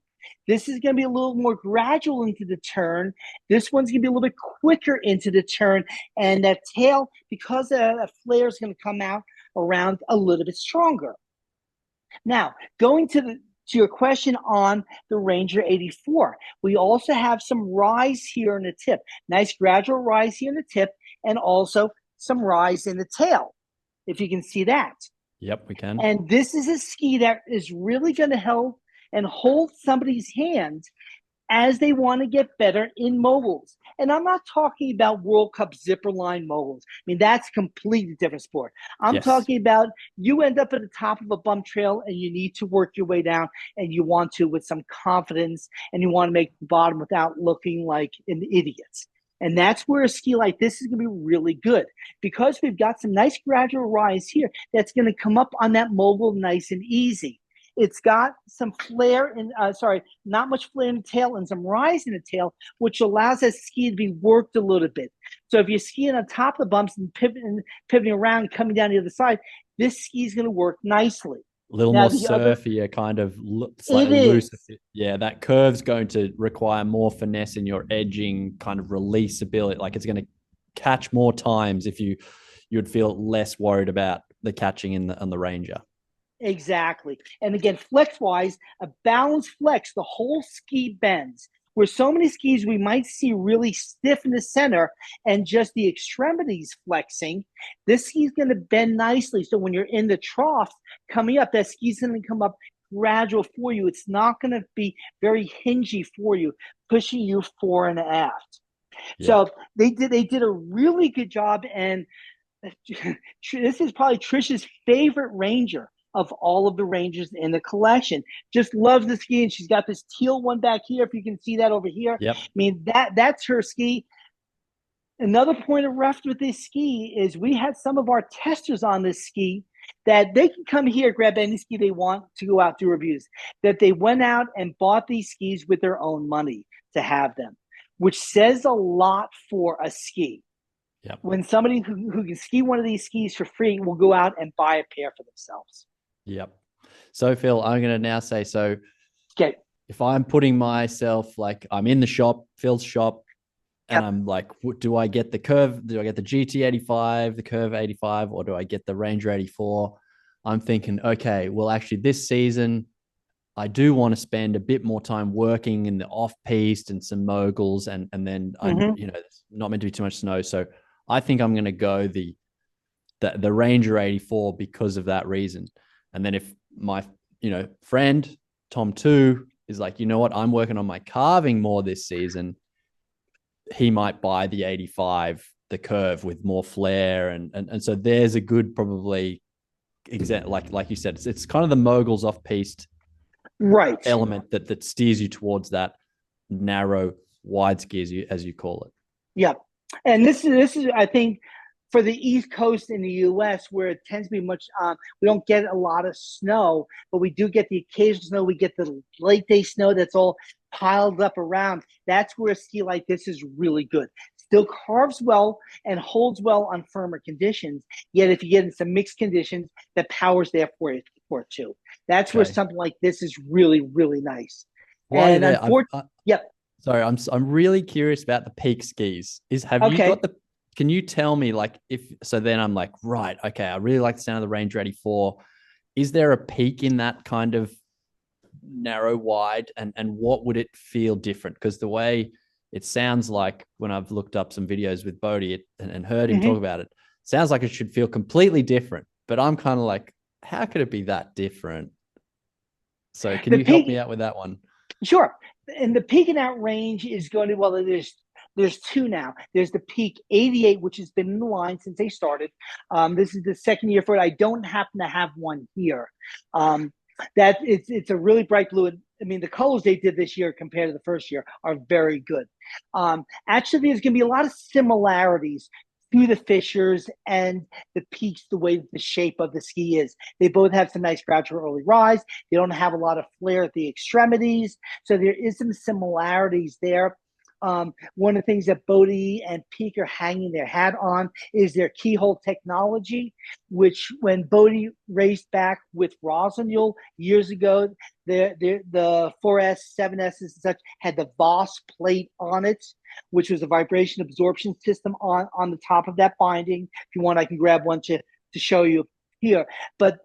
This is going to be a little more gradual into the turn. This one's going to be a little bit quicker into the turn. And that tail, because the flare is going to come out around a little bit stronger. Now, going to to your question on the Ranger 84, we also have some rise here in the tip. Nice gradual rise here in the tip, and also some rise in the tail, if you can see that. Yep, we can. And this is a ski that is really going to help and hold somebody's hand as they want to get better in moguls. And I'm not talking about World Cup zipper line moguls. I mean, that's a completely different sport. I'm talking about you end up at the top of a bump trail and you need to work your way down, and you want to with some confidence, and you want to make the bottom without looking like an idiot. And that's where a ski like this is going to be really good, because we've got some nice gradual rise here that's going to come up on that mogul nice and easy. It's got some flare in, not much flare in the tail and some rise in the tail, which allows that ski to be worked a little bit. So if you're skiing on top of the bumps and pivoting around, coming down the other side, this ski is going to work nicely. A little more surfier, kind of slightly looser. Yeah, that curve's going to require more finesse in your edging, kind of release ability. Like it's going to catch more times if you'd feel less worried about the catching on the Ranger. Exactly. And again, flex-wise, a balanced flex, the whole ski bends. Where so many skis we might see really stiff in the center and just the extremities flexing, this ski is going to bend nicely. So when you're in the trough coming up, that ski's going to come up gradual for you. It's not going to be very hingy for you, pushing you fore and aft. Yeah. So they did a really good job. And this is probably Trish's favorite Ranger of all of the Rangers in the collection. Just loves the ski, and she's got this teal one back here, if you can see that over here. Yep. I mean, that's her ski. Another point of reference with this ski is we had some of our testers on this ski that they can come here, grab any ski they want to go out do reviews, that they went out and bought these skis with their own money to have them, which says a lot for a ski. Yep. When somebody who can ski one of these skis for free will go out and buy a pair for themselves. Yep. So Phil, I'm going to now say, so okay, if I'm putting myself, like I'm in the shop, Phil's shop, and I'm like, do I get the curve? Do I get the GT85, the Curve 85, or do I get the Ranger 84? I'm thinking, okay, well, actually this season, I do want to spend a bit more time working in the off-piste and some moguls, and then it's not meant to be too much snow. So I think I'm going to go the Ranger 84 because of that reason. And then if my, friend Tom 2 is like, you know what, I'm working on my carving more this season, he might buy the 85, the Curve with more flair. And so there's a good, probably, like you said, it's kind of the moguls off-piste element that steers you towards that narrow, wide ski, as you call it. Yeah. And this is, I think, for the East Coast in the U.S., where it tends to be much, we don't get a lot of snow, but we do get the occasional snow. We get the late day snow that's all piled up around. That's where a ski like this is really good. Still carves well and holds well on firmer conditions. Yet if you get in some mixed conditions, the power's there for it too. That's where something like this is really, really nice. And unfortunately, sorry, I'm really curious about the peak skis. You got the? Can you tell me, like, then I'm like, right, okay, I really like the sound of the Ranger 84. Is there a peak in that kind of narrow, wide, and what would it feel different? Because the way it sounds like when I've looked up some videos with Bodie and heard him talk about it, sounds like it should feel completely different. But I'm kind of like, how could it be that different? So can you help me out with that one? Sure. And the peak in that range is going to, there's two now. There's the Peak 88, which has been in the line since they started. This is the second year for it. I don't happen to have one here. That it's a really bright blue. I mean, the colors they did this year compared to the first year are very good. Actually, there's going to be a lot of similarities to the Fishers and the Peaks, the way the shape of the ski is. They both have some nice gradual early rise. They don't have a lot of flare at the extremities. So there is some similarities there. One of the things that Bodie and Peak are hanging their hat on is their keyhole technology, which when Bodie raced back with Rossignol years ago, the 4S, 7S and such had the Voss plate on it, which was a vibration absorption system on the top of that binding. If you want, I can grab one to show you here. But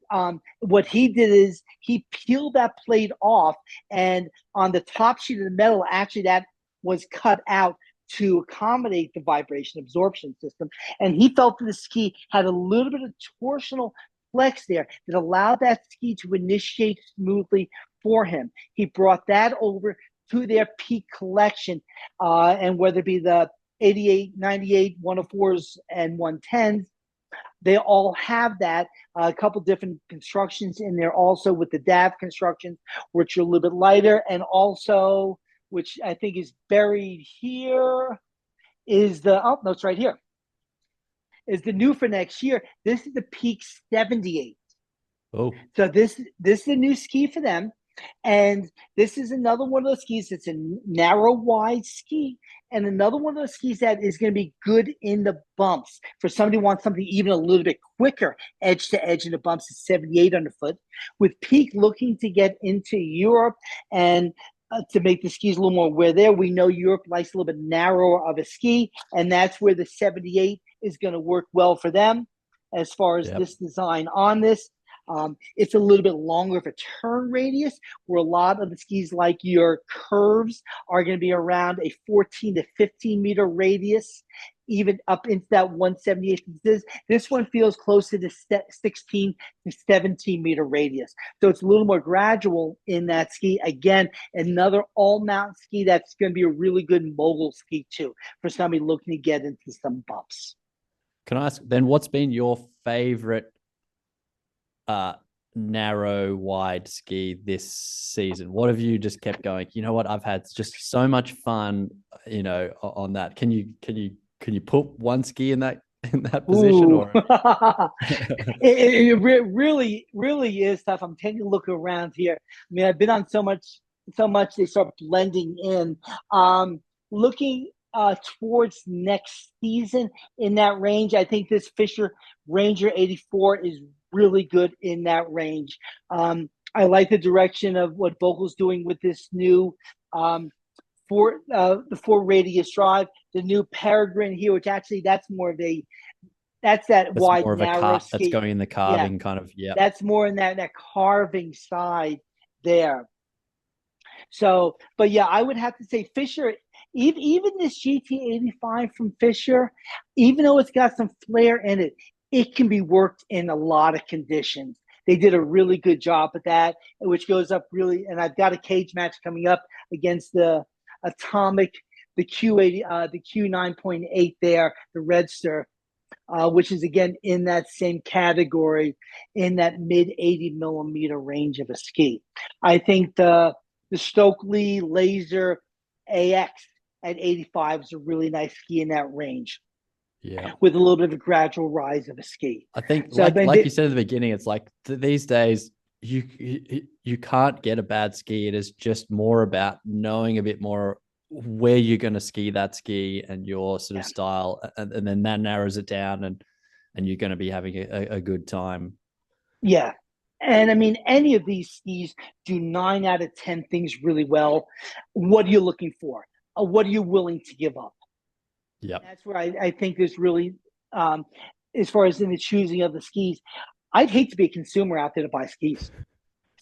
what he did is he peeled that plate off, and on the top sheet of the metal, actually that was cut out to accommodate the vibration absorption system. And he felt that the ski had a little bit of torsional flex there that allowed that ski to initiate smoothly for him. He brought that over to their Peak collection, and whether it be the 88, 98, 104s, and 110s, they all have that. A couple different constructions in there also with the DAV constructions, which are a little bit lighter, and also, which I think is buried here, is the, oh, no, it's right here, is the new for next year. This is the Peak 78. Oh, So this is a new ski for them. And this is another one of those skis that's a narrow, wide ski, and another one of those skis that is going to be good in the bumps. For somebody who wants something even a little bit quicker, edge to edge in the bumps is 78 underfoot. With Peak looking to get into Europe and to make the skis a little more wear there, we know Europe likes a little bit narrower of a ski, and that's where the 78 is going to work well for them as far as this design on this. It's a little bit longer of a turn radius, where a lot of the skis like your curves are going to be around a 14 to 15 meter radius, even up into that 178. This one feels closer to 16 to 17 meter radius. So it's a little more gradual in that ski. Again, another all mountain ski that's going to be a really good mogul ski too, for somebody looking to get into some bumps. Can I ask then, what's been your favorite narrow, wide ski this season? What have you just kept going, you know what, I've had just so much fun, on that? Can you put one ski in that position? Ooh. Or it really is tough. I'm taking a look around here. I mean, I've been on so much they start blending in. Looking towards next season in that range, I think this Fisher Ranger 84 is really good in that range. I like the direction of what Vogel's doing with this new the 4 radius drive, the new Peregrine here, which actually that's wide, more of narrow ski. That's going in the carving kind of, yeah. That's more in that carving side there. So, but yeah, I would have to say Fisher, even this GT85 from Fisher, even though it's got some flair in it, it can be worked in a lot of conditions. They did a really good job at that, which goes up really, and I've got a cage match coming up against the Atomic, the Q80, the Q9.8 there, the Redster, which is again in that same category, in that mid 80 millimeter range of a ski. I think the Stokely Laser AX at 85 is a really nice ski in that range. Yeah, with a little bit of a gradual rise of a ski. I think, so like you said at the beginning, it's like these days you can't get a bad ski. It is just more about knowing a bit more where you're going to ski that ski and your sort of style, and then that narrows it down, and you're going to be having a good time. Yeah. And I mean, any of these skis do 9 out of 10 things really well. What are you looking for? What are you willing to give up? Yeah, that's where I think there's really, as far as in the choosing of the skis, I'd hate to be a consumer out there to buy skis.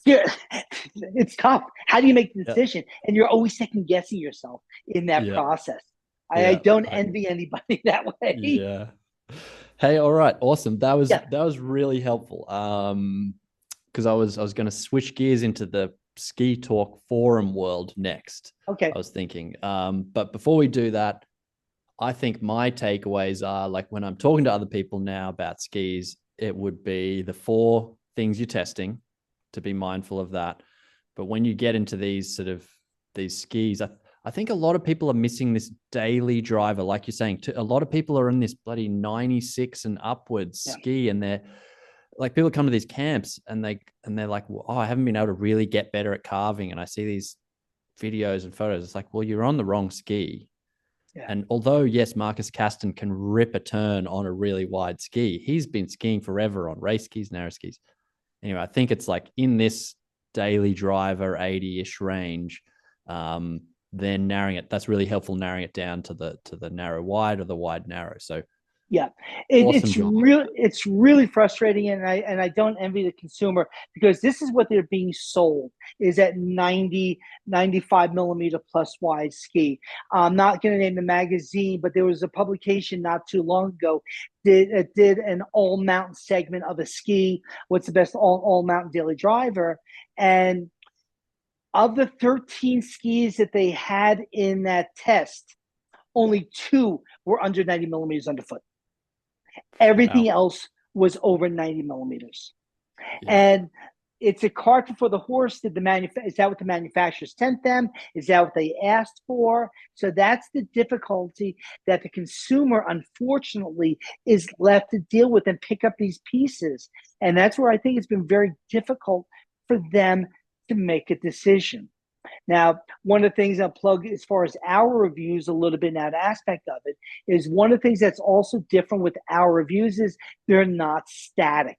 Yeah, it's tough. How do you make the decision? And you're always second guessing yourself in that process. I don't envy anybody that way. Yeah. Hey, all right, awesome. That was really helpful. Because I was going to switch gears into the SkiTalk forum world next. Okay. I was thinking, but before we do that, I think my takeaways are, like, when I'm talking to other people now about skis, it would be the 4 things you're testing, to be mindful of that. But when you get into these skis, I think a lot of people are missing this daily driver. Like you're saying, a lot of people are in this bloody 96 and upwards ski, and they're like, people come to these camps and they're like, well, I haven't been able to really get better at carving. And I see these videos and photos. It's like, well, you're on the wrong ski. Yeah. And although, yes, Marcus Kasten can rip a turn on a really wide ski, he's been skiing forever on race skis, narrow skis. Anyway, I think it's like in this daily driver 80-ish range, then narrowing it, that's really helpful, narrowing it down to the narrow wide or the wide narrow. So Yeah, Awesome job. it's really frustrating, and I don't envy the consumer because this is what they're being sold is at 90 95 millimeter plus wide ski. I'm not going to name the magazine, but there was a publication not too long ago did an all mountain segment of a ski. What's the best all mountain daily driver? And of the 13 skis that they had in that test, only two were under 90 millimeters underfoot. Everything Wow. else was over 90 millimeters. Yeah. And it's a cart before the horse. Is that what the manufacturers sent them? Is that what they asked for? So that's the difficulty that the consumer, unfortunately, is left to deal with and pick up these pieces. And that's where I think it's been very difficult for them to make a decision. Now, one of the things I'll plug as far as our reviews a little bit in that aspect of it is one of the things that's also different with our reviews is they're not static,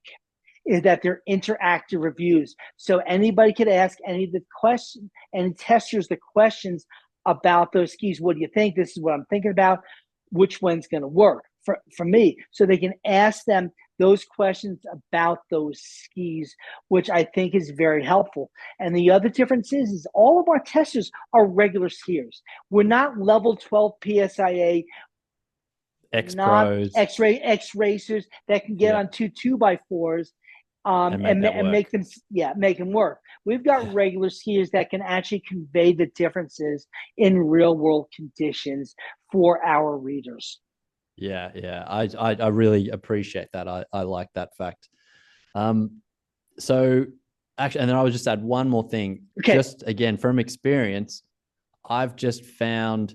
is that they're interactive reviews. So anybody could ask any of the questions, any testers the questions about those skis. What do you think? This is what I'm thinking about. Which one's going to work for me? So they can ask them those questions about those skis, which I think is very helpful. And the other difference is all of our testers are regular skiers. We're not level 12 PSIA, X not pros. X racers that can get Yeah. on two by fours And make that and make work. them make them work. We've got regular skiers that can actually convey the differences in real world conditions for our readers. Yeah, yeah. I really appreciate that. I like that fact. Um, so actually, and then I would just add one more thing, Okay. just again from experience, I've just found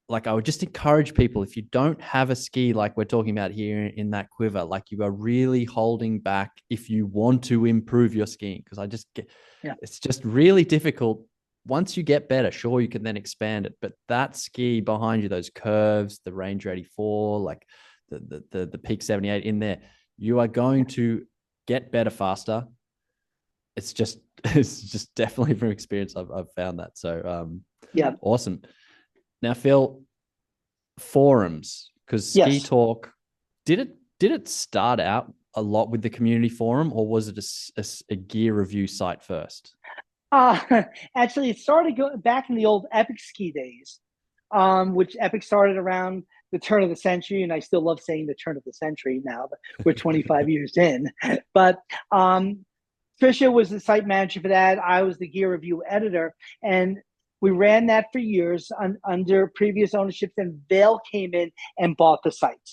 like I would just encourage people if you don't have a ski like we're talking about here in that quiver, like you are really holding back if you want to improve your skiing. Because I just get Yeah. it's just really difficult. Once you get better, sure you can then expand it. But that ski behind you, those curves, the Ranger 84, like the Peak 78 in there, you are going to get better faster. It's just definitely from experience I've found that. So Yeah. awesome. Now, Phil, forums, because Yes. SkiTalk, did it start out a lot with the community forum, or was it a gear review site first? Uh, Actually, it started back in the old Epic ski days, which Epic started around the turn of the century, and I still love saying the turn of the century now, but we're 25 years in. But Trisha was the site manager for that. I was the gear review editor, and we ran that for years under previous ownerships. And Vail came in and bought the site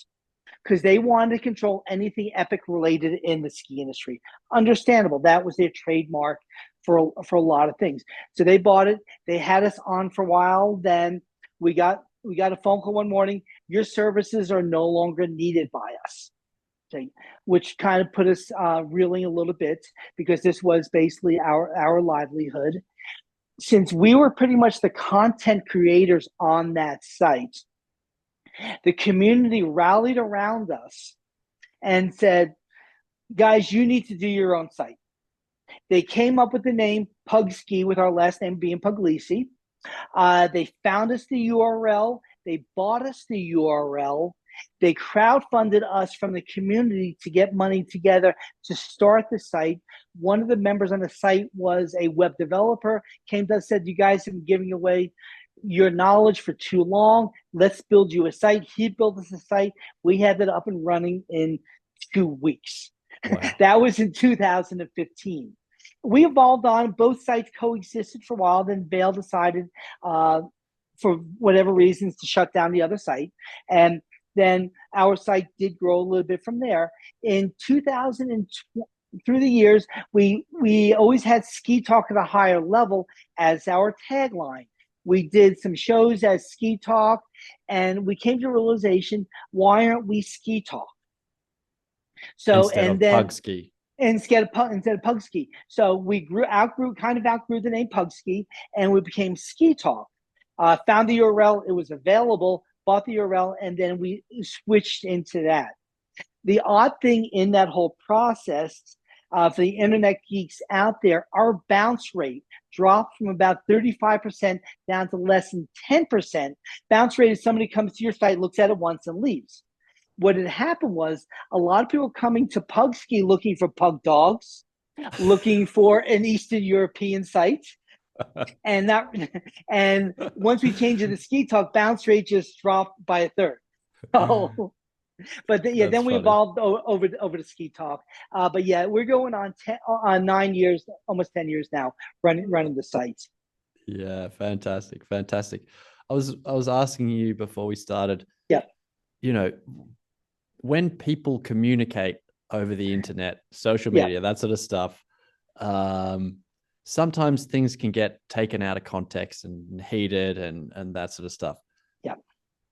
because they wanted to control anything Epic related in the ski industry. Understandable. That was their trademark for a lot of things. So they bought it. They had us on for a while. Then we got a phone call one morning. Your services are no longer needed by us. Okay, which kind of put us reeling a little bit because this was basically our livelihood. Since we were pretty much the content creators on that site, the community rallied around us and said, guys, you need to do your own site. They came up with the name Pug Ski with our last name being Puglisi. They found us the URL. They bought us the URL. They crowdfunded us from the community to get money together to start the site. One of the members on the site was a web developer, came to us, said, you guys have been giving away your knowledge for too long. Let's build you a site. He built us a site. We had it up and running in 2 weeks. Wow. That was in 2015. We evolved on. Both sites coexisted for a while. Then Vail decided, for whatever reasons, to shut down the other site. And then our site did grow a little bit from there. In 2020, through the years, we always had SkiTalk at a higher level as our tagline. We did some shows as SkiTalk, and we came to a realization: why aren't we SkiTalk? So, Instead and of then Pug Ski. instead of Pug Ski, so we outgrew the name Pug Ski, and we became SkiTalk. Found the URL; it was available. Bought the URL, and then we switched into that. The odd thing in that whole process, for the internet geeks out there, our bounce rate dropped from about 35% down to less than 10%. Bounce rate is somebody comes to your site, looks at it once, and leaves. what had happened was a lot of people coming to Pug Ski looking for pug dogs, looking for an Eastern European site. And and once we changed it to SkiTalk, bounce rate just dropped by a third. So, but yeah, That's then we funny. evolved over to SkiTalk. But yeah, we're going on 9 years, almost 10 years now, running the site. Yeah, fantastic, fantastic. I was asking you before we started, Yeah, you know, when people communicate over the internet, social yeah, media, that sort of stuff, um, sometimes things can get taken out of context and heated and that sort of stuff. yeah.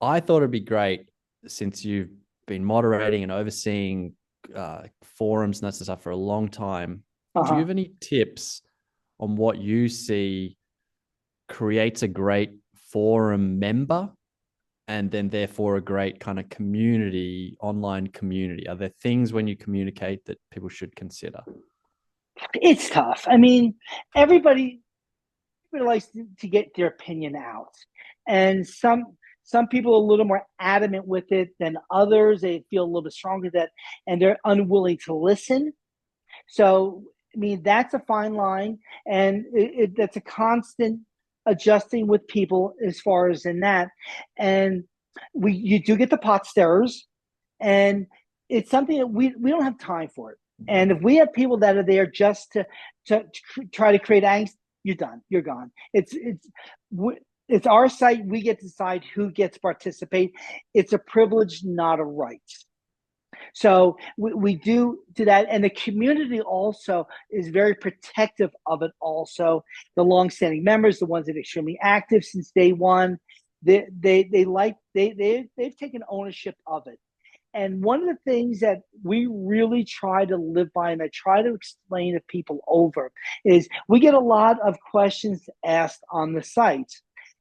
I thought it'd be great, since you've been moderating and overseeing forums and that sort of stuff for a long time. Do you Uh-huh. have any tips on what you see creates a great forum member and then therefore a great kind of community, online community? Are there things when you communicate that people should consider? It's tough. I mean, everybody likes to get their opinion out, and some people are a little more adamant with it than others. They feel a little bit stronger that, and they're unwilling to listen. So, I mean, that's a fine line, and that's a constant adjusting with people as far as in that. And you do get the pot stirrers, and it's something that we don't have time for it. And if we have people that are there just to try to create angst, you're done. You're gone. It's our site. We get to decide who gets to participate. It's a privilege, not a right. So we do that, and the community also is very protective of it. Also, the longstanding members, the ones that are extremely active since day one, they've taken ownership of it. And one of the things that we really try to live by, and I try to explain to people over, is we get a lot of questions asked on the site.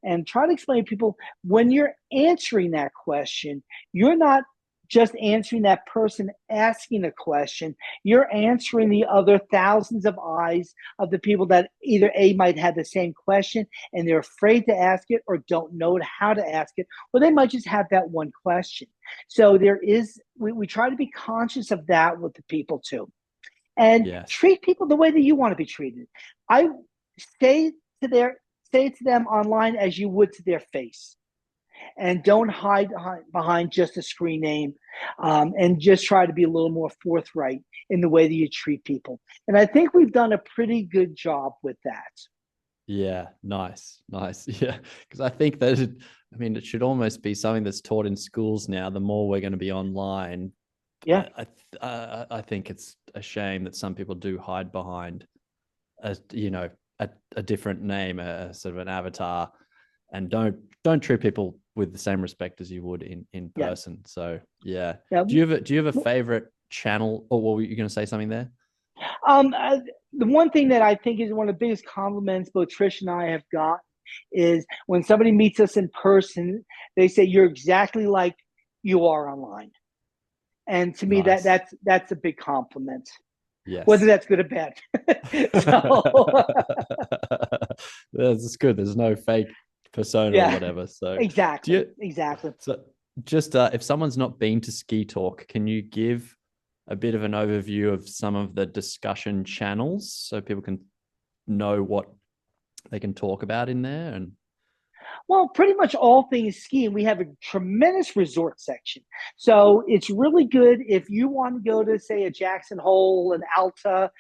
And try to explain to people, when you're answering that question, you're not just answering that person asking a question, you're answering the other thousands of eyes of the people that either A, might have the same question and they're afraid to ask it, or don't know how to ask it, or they might just have that one question. So we try to be conscious of that with the people too. And Yes. treat people the way that you want to be treated. I say say to them online as you would to their face, and don't hide behind just a screen name, and just try to be a little more forthright in the way that you treat people. And I think we've done a pretty good job with that. Yeah, nice, nice. Yeah, because I think that it should almost be something that's taught in schools now. The more we're going to be online, Yeah. I think it's a shame that some people do hide behind a different name, a sort of an avatar, and don't treat people with the same respect as you would in Yeah. person. So yeah. Yeah. Do you have a favorite channel, or what were you going to say something there? The one thing that I think is one of the biggest compliments both Trish and I have got is when somebody meets us in person, they say you're exactly like you are online. And to me, Nice. that's a big compliment, whether Yes. that's good or bad. So That's good. There's no fake persona or yeah, whatever. So do exactly, you exactly. so just if someone's not been to SkiTalk, can you give a bit of an overview of some of the discussion channels so people can know what they can talk about in there? And Well, pretty much all things skiing. We have a tremendous resort section. So it's really good if you want to go to, say, a Jackson Hole, an Alta,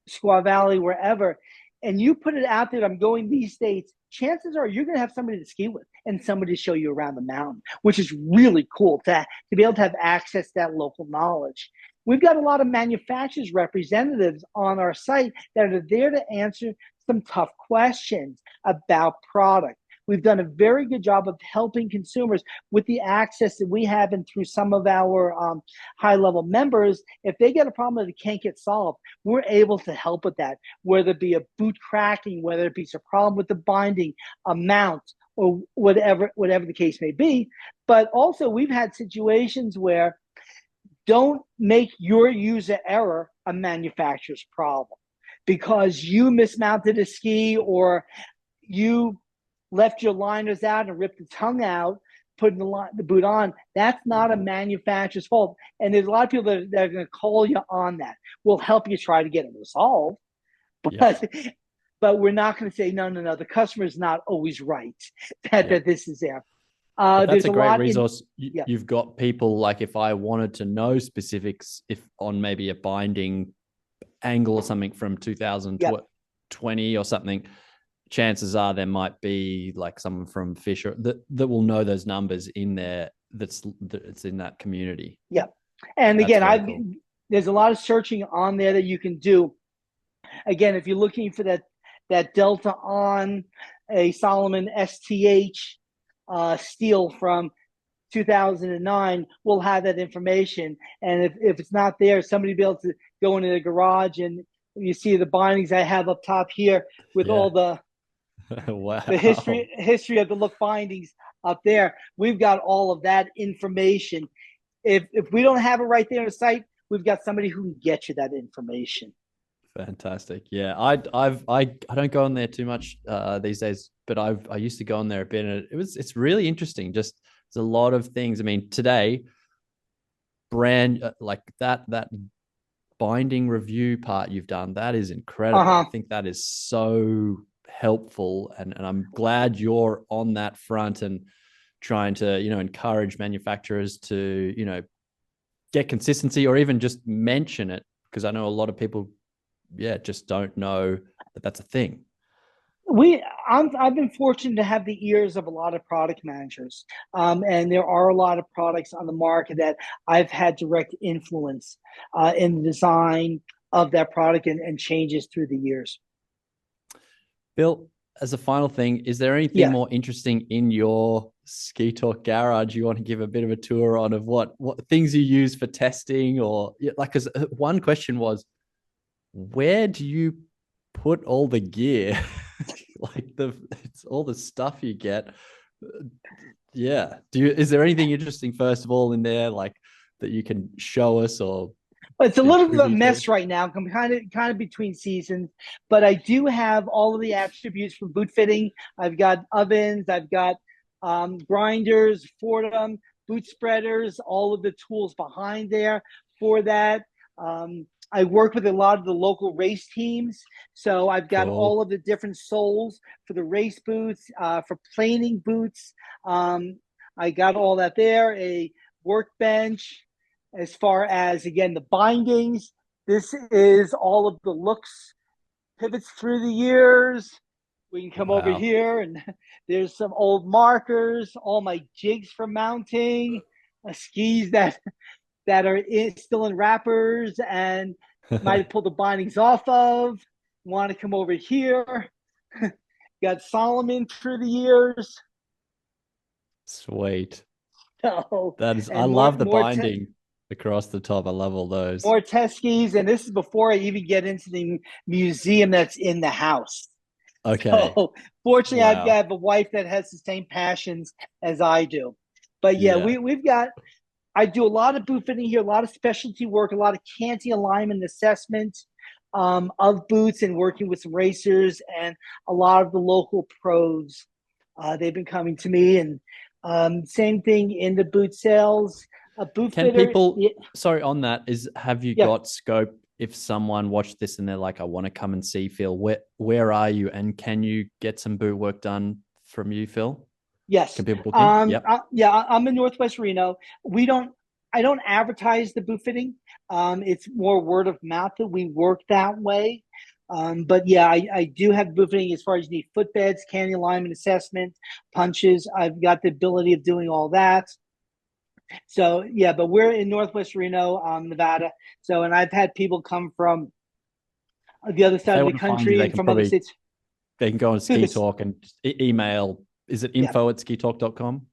Squaw Valley, wherever, and you put it out there, I'm going these states, chances are you're going to have somebody to ski with and somebody to show you around the mountain, which is really cool to be able to have access to that local knowledge. We've got a lot of manufacturers representatives on our site that are there to answer some tough questions about product. We've done a very good job of helping consumers with the access that we have, and through some of our high-level members, if they get a problem that can't get solved, we're able to help with that, whether it be a boot cracking, whether it be a problem with the binding, a mount, or whatever the case may be. But also, we've had situations where don't make your user error a manufacturer's problem because you mismounted a ski, or you left your liners out and ripped the tongue out. putting the boot on, that's not a manufacturer's fault. And there's a lot of people that are going to call you on that. We'll help you try to get it resolved, Yeah. but we're not going to say no. The customer is not always right Yeah. that this is there. But that's There's a a great lot resource. yeah. You've got people like if I wanted to know specifics, if on maybe a binding angle or something from Yep. 2020 or something, chances are there might be like someone from Fisher that will know those numbers in there. That's in that community. Yeah. And That's again, very cool. there's a lot of searching on there that you can do. Again, if you're looking for that Delta on a Solomon STH steel from 2009, we'll have that information. And if it's not there, somebody will be able to go into the garage, and you see the bindings I have up top here with Yeah. all the Wow. history of the look bindings up there. We've got all of that information. If we don't have it right there on the site, we've got somebody who can get you that information. Fantastic. Yeah, I don't go on there too much these days, but I used to go on there a bit, and it's really interesting. Just there's a lot of things. I mean, today brand like that binding review part you've done, that is incredible. I think that is so helpful, and I'm glad you're on that front and trying to encourage manufacturers to get consistency or even just mention it, because I know a lot of people just don't know that that's a thing. I've been fortunate to have the ears of a lot of product managers, and there are a lot of products on the market that I've had direct influence in the design of that product and changes through the years. Bill, as a final thing, is there anything more interesting in your SkiTalk garage you want to give a bit of a tour on, of what things you use for testing, or like, because one question was, where do you put all the gear? Like it's all the stuff you get. Yeah. Is there anything interesting, first of all, in there, like that you can show us, or it's a little bit of a mess right now. I'm kind of between seasons, but I do have all of the attributes for boot fitting. I've got ovens, I've got grinders for them, boot spreaders, all of the tools behind there for that. I work with a lot of the local race teams, so I've got all of the different soles for the race boots, for planing boots. I got all that there. A workbench. As far as, again, the bindings, this is all of the looks, pivots through the years. We can come over here, and there's some old markers, all my jigs for mounting, skis that are still in wrappers and might have pulled the bindings off of. Want to come over here. Got Solomon through the years. Sweet. So, I love the binding across the top. I love all those. More test skis, and this is before I even get into the museum that's in the house. Okay. So, fortunately, I've got a wife that has the same passions as I do. But we've got. I do a lot of boot fitting here, a lot of specialty work, a lot of canting alignment assessment of boots, and working with some racers and a lot of the local pros. They've been coming to me, and same thing in the boot sales. A boot Can fitter, people, sorry, on that, have you got scope if someone watched this and they're like, I want to come and see Phil, where are you, and can you get some boot work done from you, Phil? Yes. Can people book in? I'm in Northwest Reno. I don't advertise the boot fitting. It's more word of mouth that we work that way. But I do have boot fitting as far as you need footbeds, canting alignment assessment, punches. I've got the ability of doing all that. So but we're in Northwest Reno, Nevada. So, and I've had people come from the other side of the country and from other states. They can go on SkiTalk and email. Is it info@skitalk.com?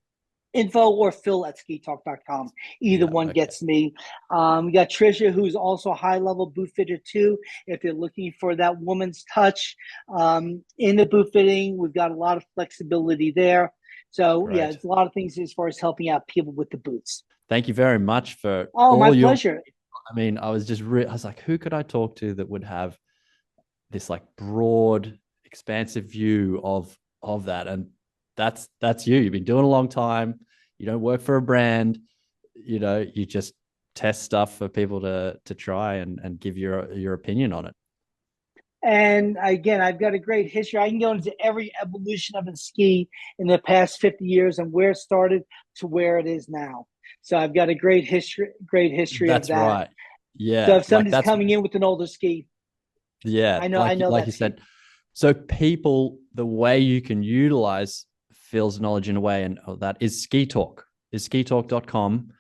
Info or Phil@skitalk.com. Either one gets me. We got Tricia, who's also a high-level boot fitter too. If they're looking for that woman's touch in the boot fitting, we've got a lot of flexibility there. So it's a lot of things as far as helping out people with the boots. Thank you very much for my pleasure. I mean, I was like, who could I talk to that would have this like broad, expansive view of that? And that's you. You've been doing it a long time. You don't work for a brand. You just test stuff for people to try and give your opinion on it. And again, I've got a great history. I can go into every evolution of a ski in the past 50 years and where it started to where it is now. So I've got a great history of That's that. right. So Yeah, if like somebody's that's coming in with an older ski, yeah, I know like that you ski. said. So people, the way you can utilize Phil's knowledge in a way, and that is SkiTalk, is skitalk.com.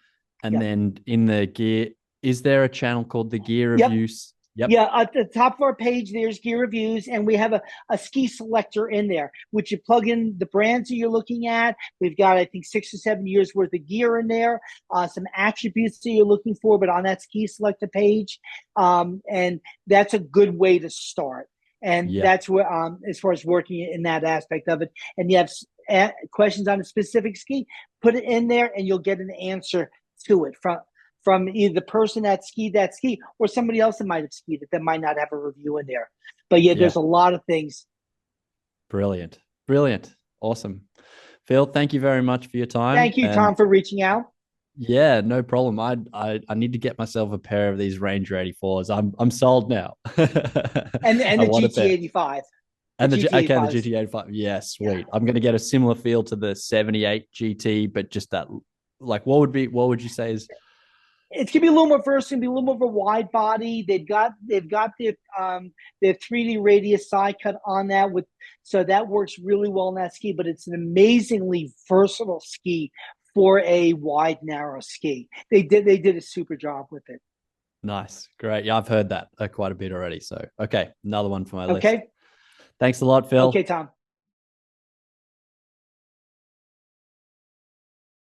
And Yep. then in the gear, is there a channel called the Gear Yep. Reviews? Yep. Yeah, at the top of our page, there's gear reviews, and we have a ski selector in there, which you plug in the brands that you're looking at. We've got, I think, 6 or 7 years worth of gear in there, some attributes that you're looking for, but on that ski selector page. And that's a good way to start. And Yeah. that's where, as far as working in that aspect of it, and you have questions on a specific ski, put it in there, and you'll get an answer to it from either the person that ski or somebody else that might have skied it that might not have a review in there. But yeah, Yeah. there's a lot of things. Brilliant. Brilliant. Awesome. Phil, thank you very much for your time. Thank you, And Tom, for reaching out. yeah, no problem. I need to get myself a pair of these Ranger 84s. I'm sold now. And I the want a pair. GT85. The And okay, the GT85s. GT 85. Yeah, Yeah. sweet. I'm gonna get a similar feel to the 78 GT, but just that, like, what would you say is It's gonna be a little more versatile, be a little more of a wide body. They've got their 3D radius side cut on that with, so that works really well in that ski, but it's an amazingly versatile ski for a wide, narrow ski. They did a super job with it. nice? Great. Yeah, I've heard that quite a bit already. So okay, another one for my list. Okay. Thanks a lot, Okay, Phil. Tom.